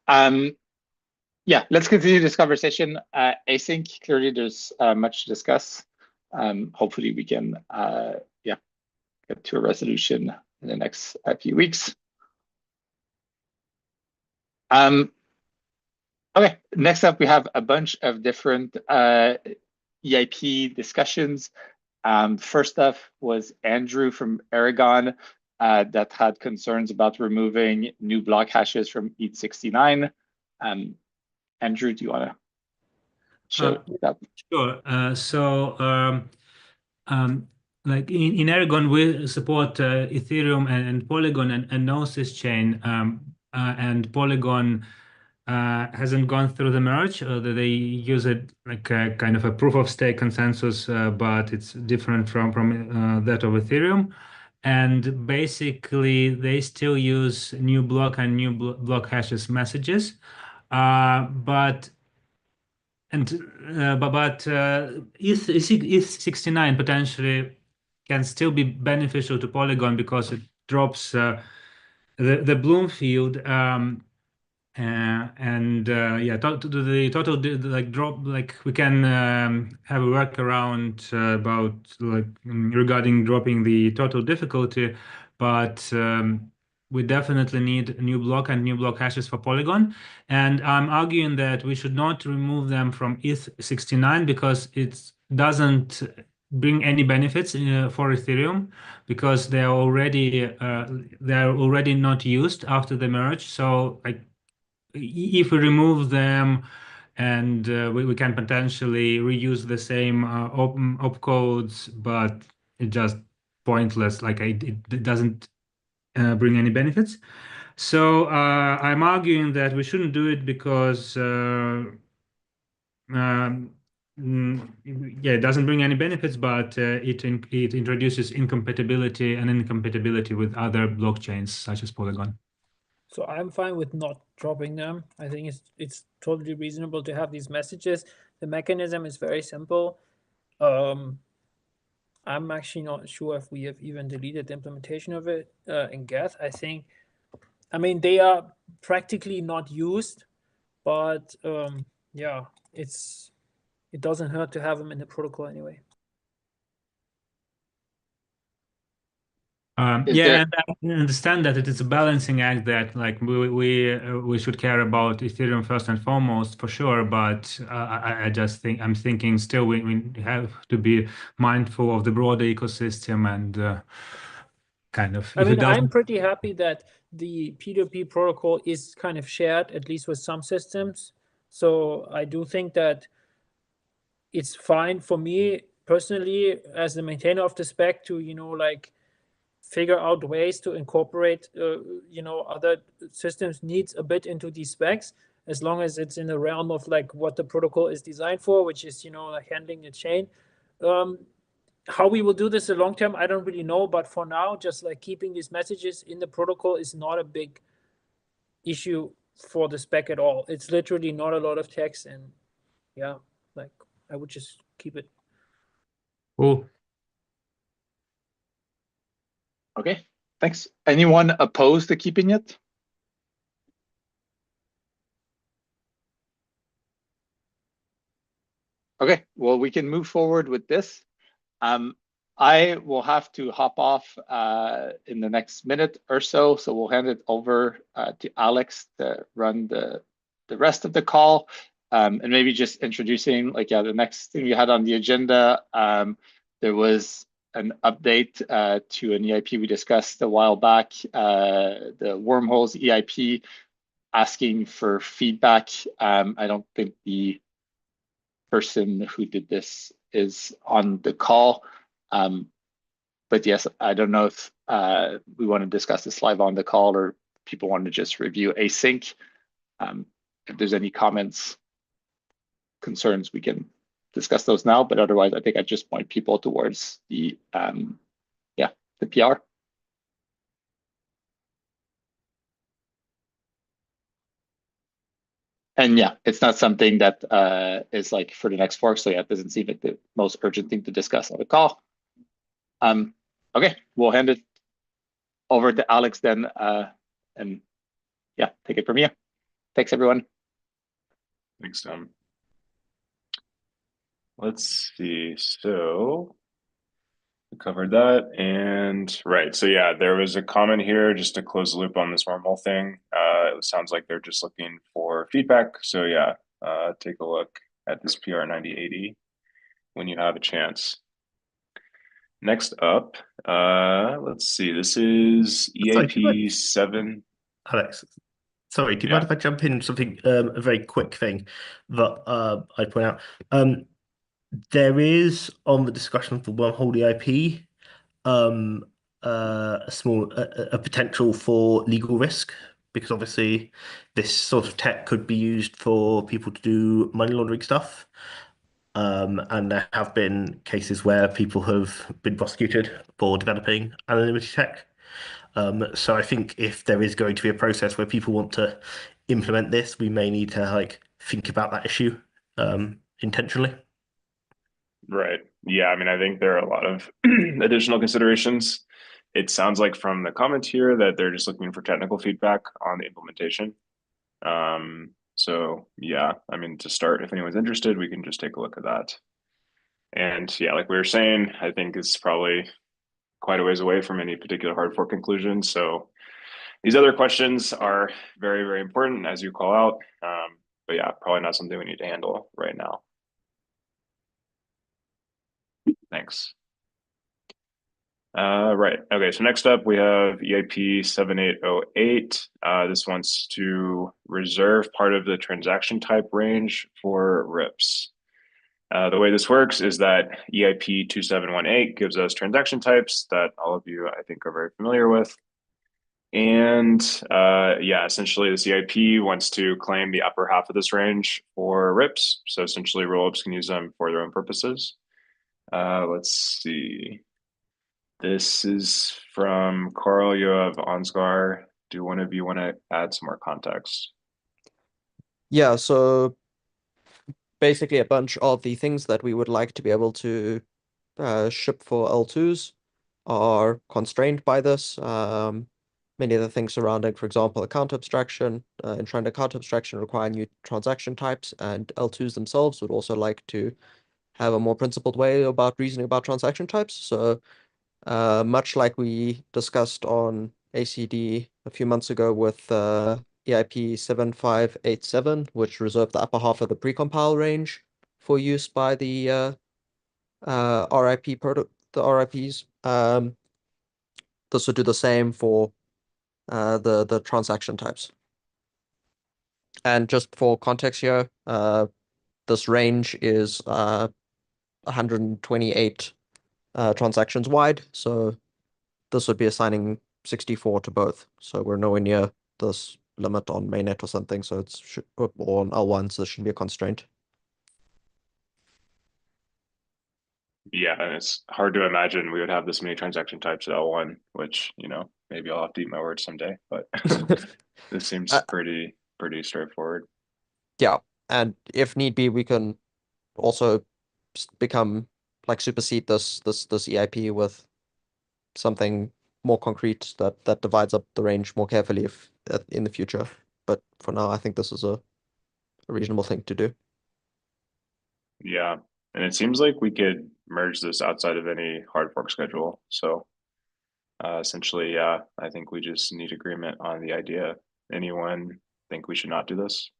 Yeah, let's continue this conversation. Async, clearly there's much to discuss. Hopefully we can get to a resolution in the next few weeks. Okay, next up we have a bunch of different EIP discussions. First up was Andrew from Aragon that had concerns about removing new block hashes from ETH69. Andrew, do you want to show that? Sure. In Aragon, we support Ethereum and Polygon and Gnosis chain, and Polygon hasn't gone through the merge. They use it like a kind of a proof of stake consensus, but it's different from that of Ethereum. And basically, they still use new block and new block hashes messages, but ETH69 potentially can still be beneficial to Polygon because it drops the Bloom field, the total drop. We can have a workaround about regarding dropping the total difficulty, but we definitely need new block and new block hashes for Polygon. And I'm arguing that we should not remove them from ETH69 because it doesn't bring any benefits for Ethereum because they are already not used after the merge. So if we remove them and we can potentially reuse the same opcodes, but it's just pointless. It doesn't bring any benefits. So I'm arguing that we shouldn't do it because yeah, it doesn't bring any benefits, but it introduces incompatibility with other blockchains such as Polygon. So I'm fine with not dropping them. I think it's totally reasonable to have these messages. The mechanism is very simple. I'm actually not sure if we have even deleted the implementation of it in Geth. I mean, they are practically not used, but yeah, it doesn't hurt to have them in the protocol anyway. Yeah, and I understand that it is a balancing act that like we should care about Ethereum first and foremost for sure, but I just think I'm thinking still we have to be mindful of the broader ecosystem and kind of. I mean, I'm pretty happy that the P2P protocol is kind of shared, at least with some systems. So I do think that it's fine for me personally as the maintainer of the spec to, like figure out ways to incorporate, other systems needs a bit into these specs, as long as it's in the realm of like what the protocol is designed for, which is, like handling the chain. How we will do this in the long term, I don't really know, but for now, just like keeping these messages in the protocol is not a big issue for the spec at all. It's literally not a lot of text, and yeah, like I would just keep it. Cool. Okay, thanks. Anyone opposed to keeping it? Okay, well, we can move forward with this. I will have to hop off in the next minute or so, so we'll hand it over to Alex to run the rest of the call. And maybe just introducing, like, the next thing we had on the agenda, there was an update to an EIP we discussed a while back, the Wormhole's EIP, asking for feedback. I don't think the person who did this is on the call. But yes, I don't know if we want to discuss this live on the call or people want to just review async. If there's any comments, concerns, we can discuss those now. But otherwise, I think I just point people towards the PR. And yeah, it's not something that is like for the next fork. So yeah, it doesn't seem like the most urgent thing to discuss on the call. Okay, we'll hand it over to Alex then, and yeah, take it from here. Thanks, everyone. Thanks, Tom. Let's see. So we covered that, and right. So yeah, there was a comment here just to close the loop on this Wormhole thing. It sounds like they're just looking for feedback. So yeah, take a look at this PR 9080 when you have a chance. Next up, let's see. This is EIP 7. Alex, sorry, do you mind if I jump in something, a very quick thing that I'd point out? There is, on the discussion of the Wormhole EIP, a potential for legal risk, because obviously this sort of tech could be used for people to do money laundering stuff. And there have been cases where people have been prosecuted for developing anonymity tech. So I think if there is going to be a process where people want to implement this, we may need to like think about that issue intentionally. Right. Yeah. I mean, I think there are a lot of additional considerations. It sounds like from the comment here that they're just looking for technical feedback on the implementation. So yeah, I mean, to start, if anyone's interested, we can just take a look at that. And yeah, like we were saying, I think it's probably quite a ways away from any particular hard fork conclusion. So these other questions are very, very important as you call out. But yeah, probably not something we need to handle right now. Thanks. Right. Okay. So next up, we have EIP 7808. This wants to reserve part of the transaction type range for RIPs. The way this works is that EIP 2718 gives us transaction types that all of you, I think, are very familiar with. And yeah, essentially the CIP wants to claim the upper half of this range for RIPs. So essentially rollups can use them for their own purposes. Let's see. This is from Carl Yoav Ansgar. Do one of you want to add some more context? Yeah, so basically a bunch of the things that we would like to be able to ship for L2s are constrained by this. Many of the things surrounding, for example, account abstraction, enshrined account abstraction require new transaction types, and L2s themselves would also like to have a more principled way about reasoning about transaction types. So much like we discussed on ACD a few months ago with EIP 7587, which reserved the upper half of the precompile range for use by the RIPs. This would do the same for the transaction types. And just for context here, this range is 128 transactions wide, so this would be assigning 64 to both. So we're nowhere near this limit on mainnet or something, so it's or on L1, so this shouldn't be a constraint. Yeah, and it's hard to imagine we would have this many transaction types at L1, which, you know, maybe I'll have to eat my words someday, but this seems pretty straightforward. Yeah, and if need be, we can also become like supersede this EIP with something more concrete that divides up the range more carefully if in the future. But for now, I think this is a reasonable thing to do. Yeah, and it seems like we could merge this outside of any hard fork schedule. So essentially, yeah, I think we just need agreement on the idea. Anyone think we should not do this?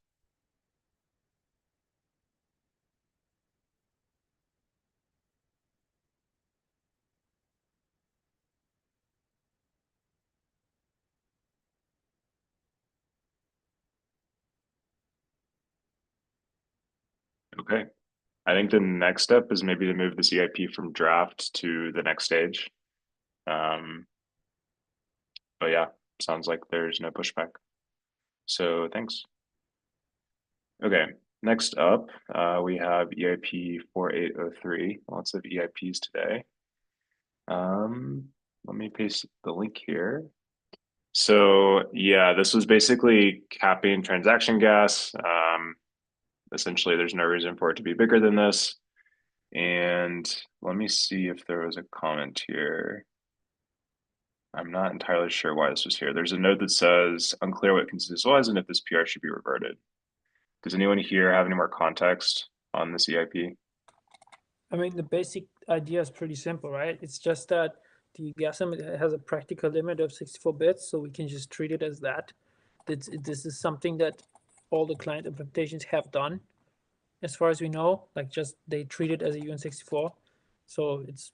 Okay. I think the next step is maybe to move the CIP from draft to the next stage. But yeah, sounds like there's no pushback. So thanks. Okay, next up, we have EIP 4803. Lots of EIPs today. Let me paste the link here. So yeah, this was basically capping transaction gas. Essentially, there's no reason for it to be bigger than this. And let me see if there was a comment here. I'm not entirely sure why this was here. There's a note that says unclear what consensus was and if this PR should be reverted. Does anyone here have any more context on this EIP? I mean, the basic idea is pretty simple, right? It's just that the gas limit has a practical limit of 64 bits, so we can just treat it as that. This is something that all the client implementations have done, as far as we know. Like, just they treat it as a UN64. So it's,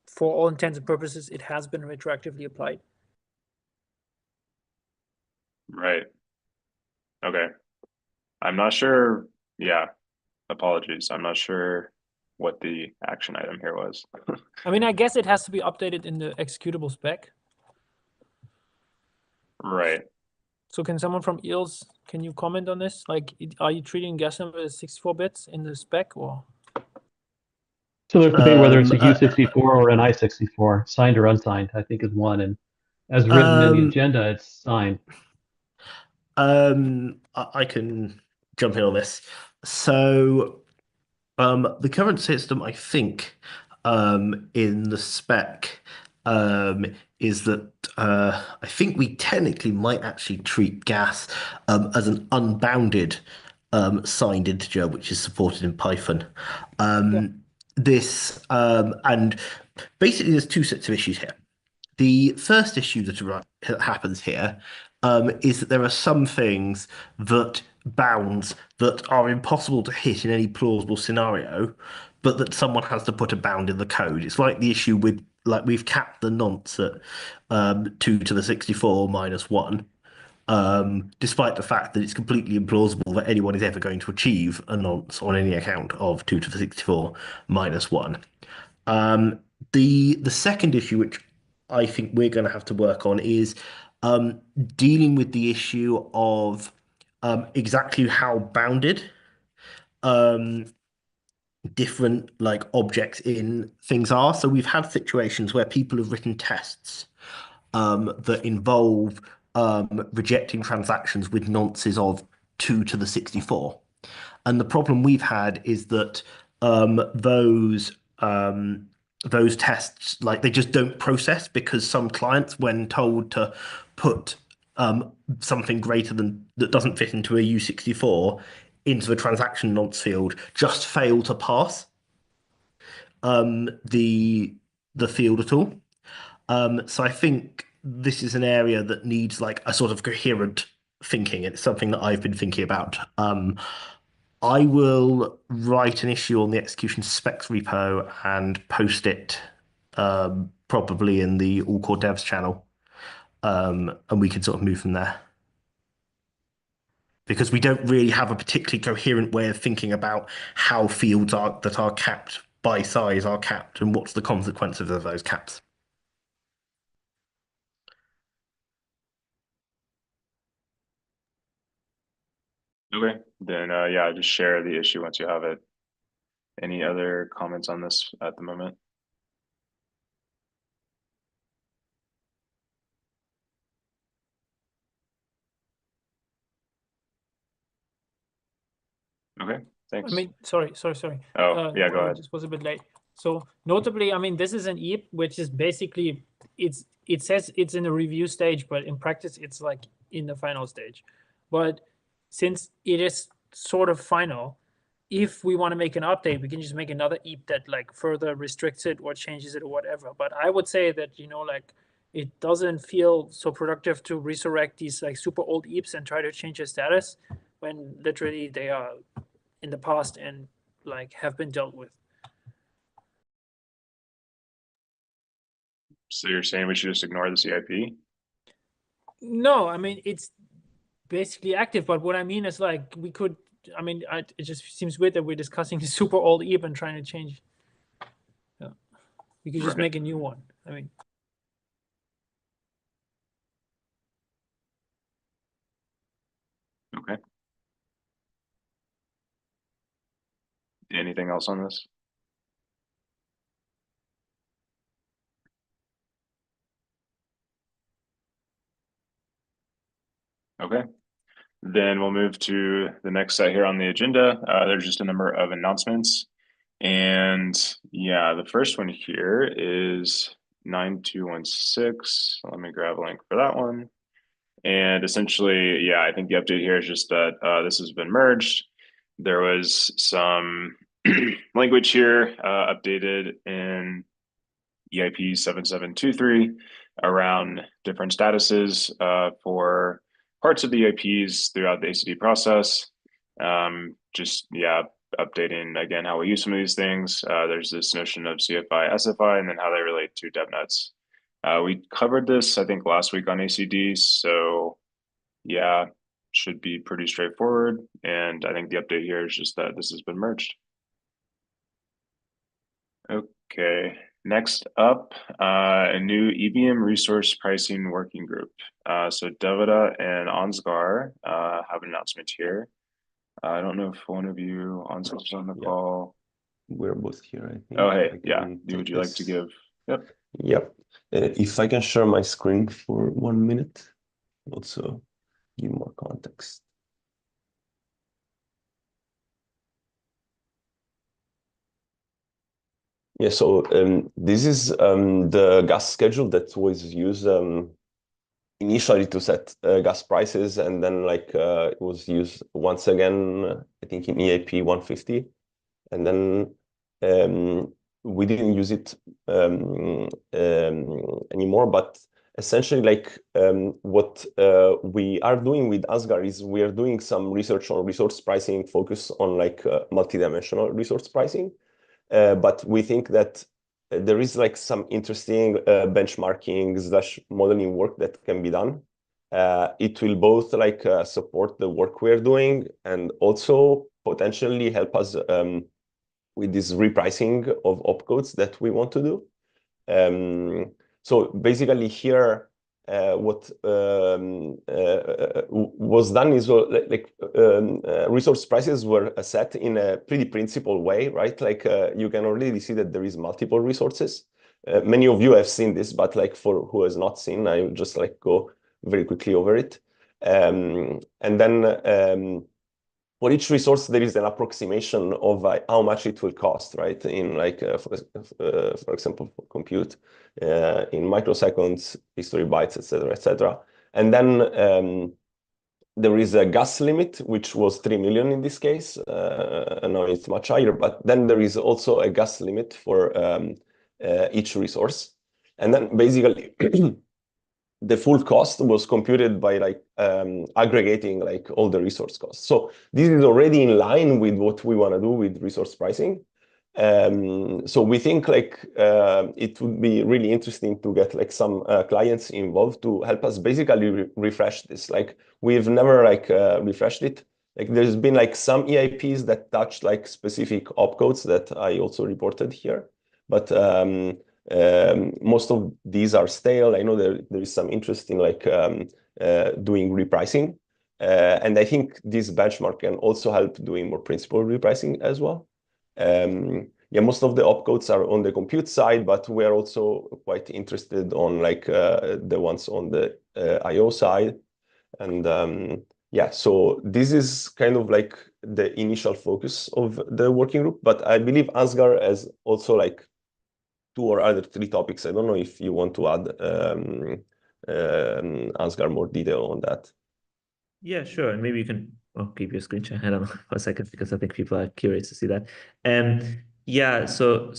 for all intents and purposes, it has been retroactively applied. Right. Okay. I'm not sure. Yeah. Apologies. I'm not sure what the action item here was. I mean, I guess it has to be updated in the executable spec. Right. So can someone from EELS, can you comment on this? Like, are you treating gas limit as 64 bits in the spec, or? So there's debate whether it's a U64 or an I64, signed or unsigned, I think is one. And as written in the agenda, it's signed. I can jump in on this. So the current system, I think, in the spec is that I think we technically might actually treat gas as an unbounded signed integer, which is supported in Python. This and basically there's two sets of issues here. The first issue that happens here is that there are some things that bounds that are impossible to hit in any plausible scenario, but that someone has to put a bound in the code. It's like the issue with, like, we've capped the nonce at 2 to the 64 minus 1, despite the fact that it's completely implausible that anyone is ever going to achieve a nonce on any account of 2 to the 64 minus 1. The second issue, which I think we're going to have to work on, is dealing with the issue of exactly how bounded different like objects in things are. So we've had situations where people have written tests that involve rejecting transactions with nonces of 2 to the 64. And the problem we've had is that those tests, like, they just don't process, because some clients, when told to put something greater than that doesn't fit into a U64 into the transaction nonce field, just fail to pass the field at all. So I think this is an area that needs like a sort of coherent thinking. It's something that I've been thinking about. I will write an issue on the execution specs repo and post it probably in the All Core Devs channel, and we can sort of move from there. Because we don't really have a particularly coherent way of thinking about how fields that are capped by size are capped and what's the consequences of those caps. Okay, then yeah, just share the issue once you have it. Any other comments on this at the moment? Okay, thanks. I mean, sorry. Oh, yeah, go ahead. This was a bit late. So notably, I mean, this is an EIP, which is basically, it says it's in a review stage, but in practice, it's like in the final stage. But since it is sort of final, if we want to make an update, we can just make another EIP that like further restricts it or changes it or whatever. But I would say that, you know, like, it doesn't feel so productive to resurrect these like super old EIPs and try to change their status when literally they are in the past and like have been dealt with. So you're saying we should just ignore the CIP? No, I mean, it's basically active, but what I mean is like we could, I mean, it just seems weird that we're discussing the super old EIP and trying to change. Yeah. We could just make a new one. I mean. Okay. Anything else on this? Okay, then we'll move to the next set here on the agenda. There's just a number of announcements. And yeah, the first one here is 9216. Let me grab a link for that one. And essentially, yeah, I think the update here is just that this has been merged. There was some language here updated in EIP 7723 around different statuses for parts of the EIPs throughout the ACD process. Just, yeah, updating again how we use some of these things. There's this notion of CFI, SFI, and then how they relate to devnets. We covered this, I think, last week on ACD, so yeah, should be pretty straightforward. And I think the update here is just that this has been merged. Okay, next up, a new EVM resource pricing working group. So Devnet and Ansgar have an announcement here. I don't know if one of you, Ansgar's on the call. We're both here, I think. Oh, hey, yeah. Would you like to give? Yep. Yep. If I can share my screen for 1 minute, also give more context. Yeah, so this is the gas schedule that was used initially to set gas prices, and then like it was used once again, I think in EIP 150, and then we didn't use it anymore. But essentially, like what we are doing with Asgard is we are doing some research on resource pricing, focus on like multidimensional resource pricing. But we think that there is like some interesting benchmarking / modeling work that can be done. It will both like support the work we're doing and also potentially help us with this repricing of opcodes that we want to do. So basically here, what was done is resource prices were set in a pretty principled way, right? Like you can already see that there is multiple resources. Many of you have seen this, but like for who has not seen, I will just like go very quickly over it. And then for each resource, there is an approximation of how much it will cost, right? In like, for example, for compute, in microseconds, history bytes, etc., etc. And then there is a gas limit, which was 3 million in this case. And now it's much higher, but then there is also a gas limit for each resource. And then basically, the full cost was computed by like aggregating like all the resource costs. So this is already in line with what we want to do with resource pricing. So we think like it would be really interesting to get like some clients involved to help us basically refresh this. Like we've never like refreshed it. Like there's been like some EIPs that touch like specific opcodes that I also reported here, but most of these are stale. I know there is some interest in like doing repricing, and I think this benchmark can also help doing more principal repricing as well. Yeah, most of the opcodes are on the compute side, but we are also quite interested on like the ones on the IO side, and yeah, so this is kind of like the initial focus of the working group. But I believe Ansgar has also like 2 or other 3 topics. I don't know if you want to add, Ansgar, more detail on that. Yeah, sure. And maybe you can keep your screen share. I don't know for a second because I think people are curious to see that. Yeah, so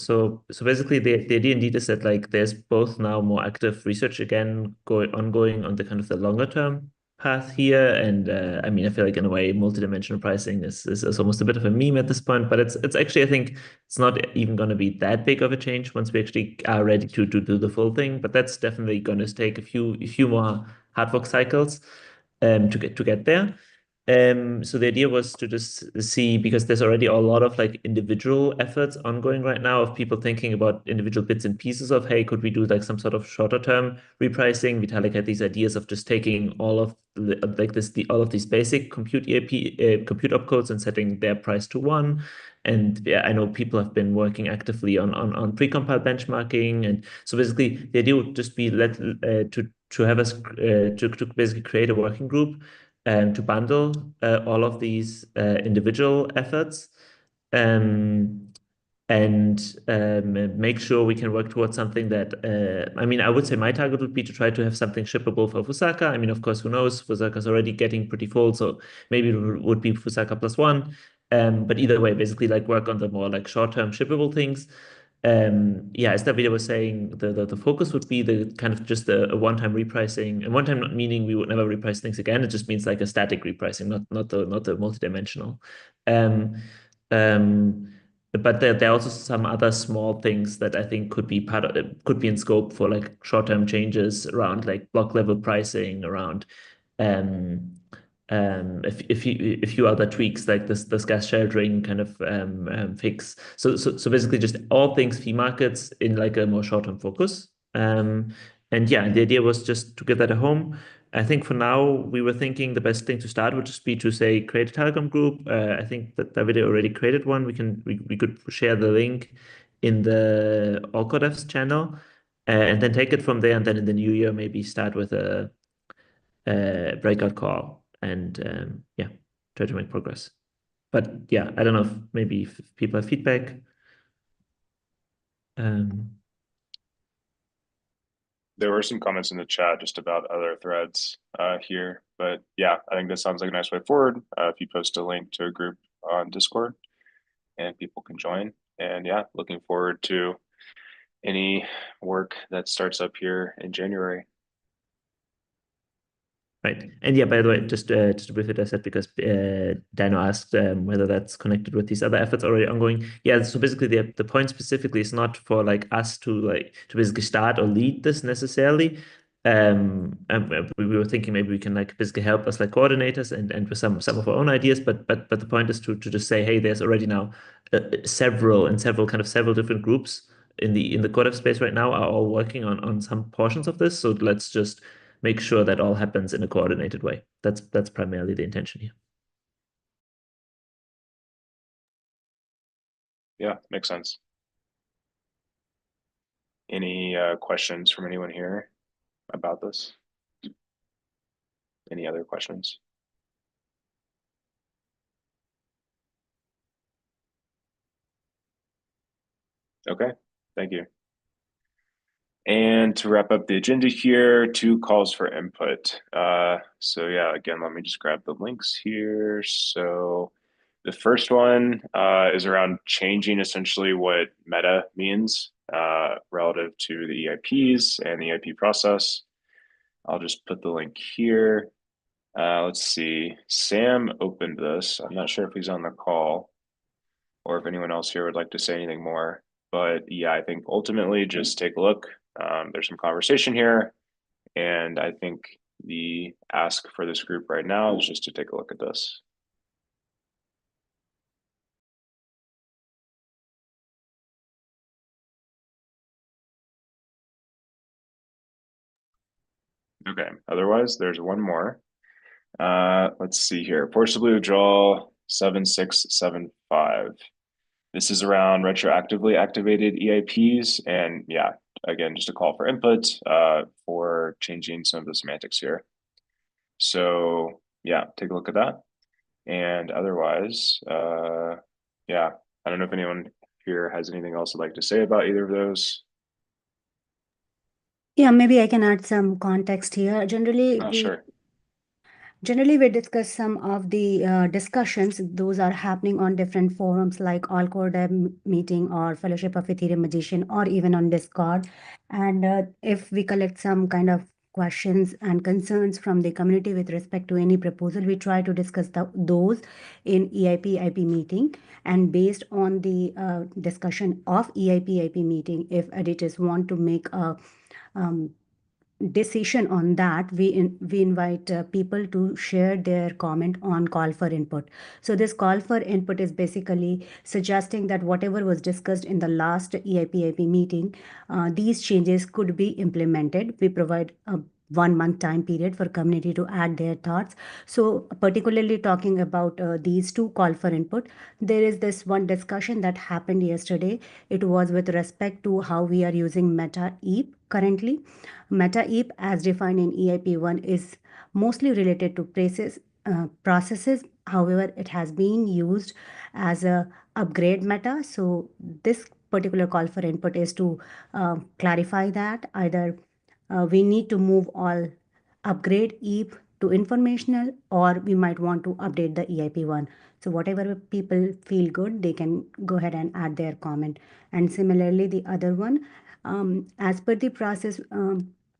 basically the idea indeed is that like there's both now more active research again ongoing on the kind of the longer term path here, and I mean I feel like in a way multidimensional pricing is almost a bit of a meme at this point, but it's actually I think it's not even going to be that big of a change once we actually are ready to do the full thing. But that's definitely going to take a few more hard work cycles to get there. So the idea was to just see, because there's already a lot of like individual efforts ongoing right now of people thinking about individual bits and pieces of, hey, could we do like some sort of shorter term repricing? Vitalik had these ideas of just taking all of all of these basic compute EIP compute opcodes and setting their price to 1. And yeah, I know people have been working actively on precompile benchmarking, and so basically the idea would just be to have us to basically create a working group to bundle all of these individual efforts and make sure we can work towards something that I mean, I would say my target would be to try to have something shippable for Fusaka. I mean, of course, who knows? Fusaka's already getting pretty full, so maybe it would be Fusaka +1. But either way, basically like work on the more like short-term shippable things. Yeah, as Davide was saying, the focus would be the kind of just a one-time repricing, and one-time not meaning we would never reprice things again. It just means like a static repricing, not the multidimensional. But there are also some other small things that I think could be could be in scope for like short-term changes around like block level pricing, around a few other tweaks like this gas sheltering kind of fix. So basically just all things fee markets in like a more short-term focus. And yeah, the idea was just to get that at home. I think for now we were thinking the best thing to start would just be to say create a Telegram group. I think that Davide already created one. We could share the link in the Allcodevs channel, and then take it from there. And then in the new year maybe start with a breakout call and yeah, try to make progress. But yeah, I don't know if maybe if people have feedback. There were some comments in the chat just about other threads here, but yeah, I think this sounds like a nice way forward. If you post a link to a group on Discord and people can join, and yeah, looking forward to any work that starts up here in January. Right. And yeah, by the way, just to brief it, I said because Dino asked whether that's connected with these other efforts already ongoing. Yeah, so basically the point specifically is not for like us to basically start or lead this necessarily. And we were thinking maybe we can like basically help us like coordinators and with some of our own ideas, but the point is to just say, hey, there's already now several different groups in the Codev space right now are all working on some portions of this. So let's just make sure that all happens in a coordinated way. That's primarily the intention here. Yeah, makes sense. Any questions from anyone here about this? Any other questions? Okay, thank you. And to wrap up the agenda here, 2 calls for input. So yeah, again, let me just grab the links here. So the first one is around changing essentially what meta means relative to the EIPs and the EIP process. I'll just put the link here. Let's see, Sam opened this. I'm not sure if he's on the call or if anyone else here would like to say anything more. But yeah, I think ultimately just take a look. There's some conversation here. And I think the ask for this group right now is just to take a look at this. Okay, otherwise there's one more. Let's see here, forcibly withdrawal 7675. This is around retroactively activated EIPs, and yeah, again, just a call for input for changing some of the semantics here. So yeah, take a look at that. And otherwise, yeah, I don't know if anyone here has anything else they'd like to say about either of those. Yeah, maybe I can add some context here. Generally, we discuss some of the discussions. Those are happening on different forums like All Core Dev meeting or Fellowship of Ethereum Magician or even on Discord. And if we collect some kind of questions and concerns from the community with respect to any proposal, we try to discuss those in EIP meeting. And based on the discussion of EIP meeting, if editors want to make a decision on that, we invite people to share their comment on call for input. So this call for input is basically suggesting that whatever was discussed in the last EIP meeting, these changes could be implemented. We provide a 1 month time period for community to add their thoughts. So particularly talking about these 2 call for input, there is this one discussion that happened yesterday. It was with respect to how we are using Meta EIP currently. Meta EIP as defined in EIP1 is mostly related to processes. However, it has been used as a upgrade meta. So this particular call for input is to clarify that either we need to move all upgrade EIP to informational, or we might want to update the EIP1. So whatever people feel good, they can go ahead and add their comment. And similarly, the other one, as per the process,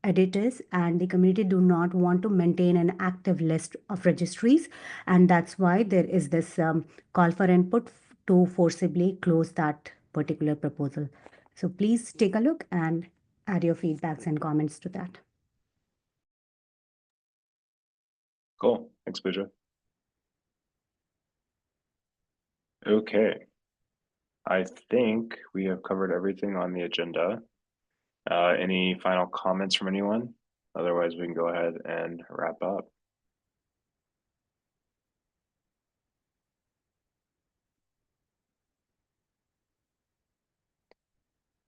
editors and the community do not want to maintain an active list of registries. And that's why there is this call for input to forcibly close that particular proposal. So please take a look and add your feedbacks and comments to that. Cool, thanks, Pooja. Okay, I think we have covered everything on the agenda. Any final comments from anyone? Otherwise, we can go ahead and wrap up.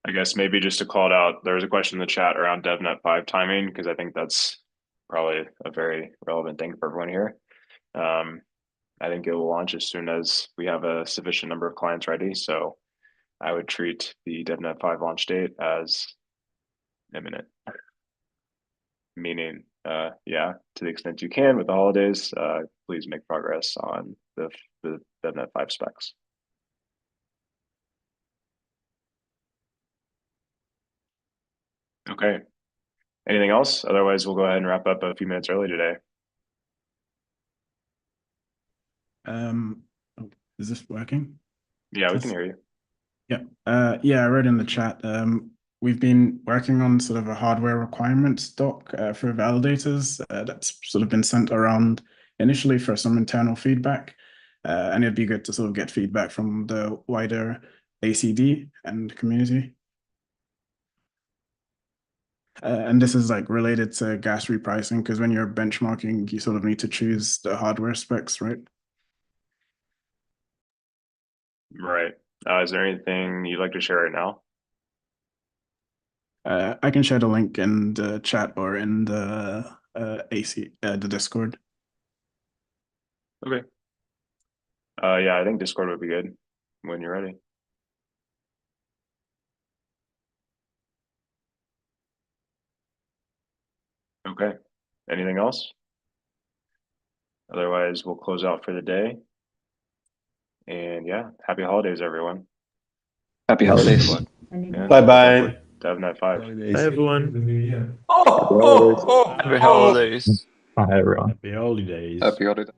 I guess maybe just to call it out, there was a question in the chat around Devnet 5 timing, because I think that's probably a very relevant thing for everyone here. I think it will launch as soon as we have a sufficient number of clients ready. So I would treat the Devnet 5 launch date as imminent. Meaning, yeah, to the extent you can with the holidays, please make progress on the Devnet 5 specs. Okay. Anything else? Otherwise, we'll go ahead and wrap up a few minutes early today. Is this working? Yeah, we can hear you. Yeah. Yeah, I wrote in the chat. We've been working on sort of a hardware requirements doc for validators that's sort of been sent around initially for some internal feedback. And it'd be good to sort of get feedback from the wider ACD and community. And this is like related to gas repricing because when you're benchmarking, you sort of need to choose the hardware specs, right? Right. Is there anything you'd like to share right now? I can share the link in the chat or in the the Discord. Okay. Yeah, I think Discord would be good when you're ready. Okay. Anything else? Otherwise, we'll close out for the day. And yeah, happy holidays, everyone. Happy holidays. Yeah, Bye-bye. Devnet 5. Hi, everyone. Happy holidays. Happy holidays. Bye, everyone. Happy holidays. Happy holidays.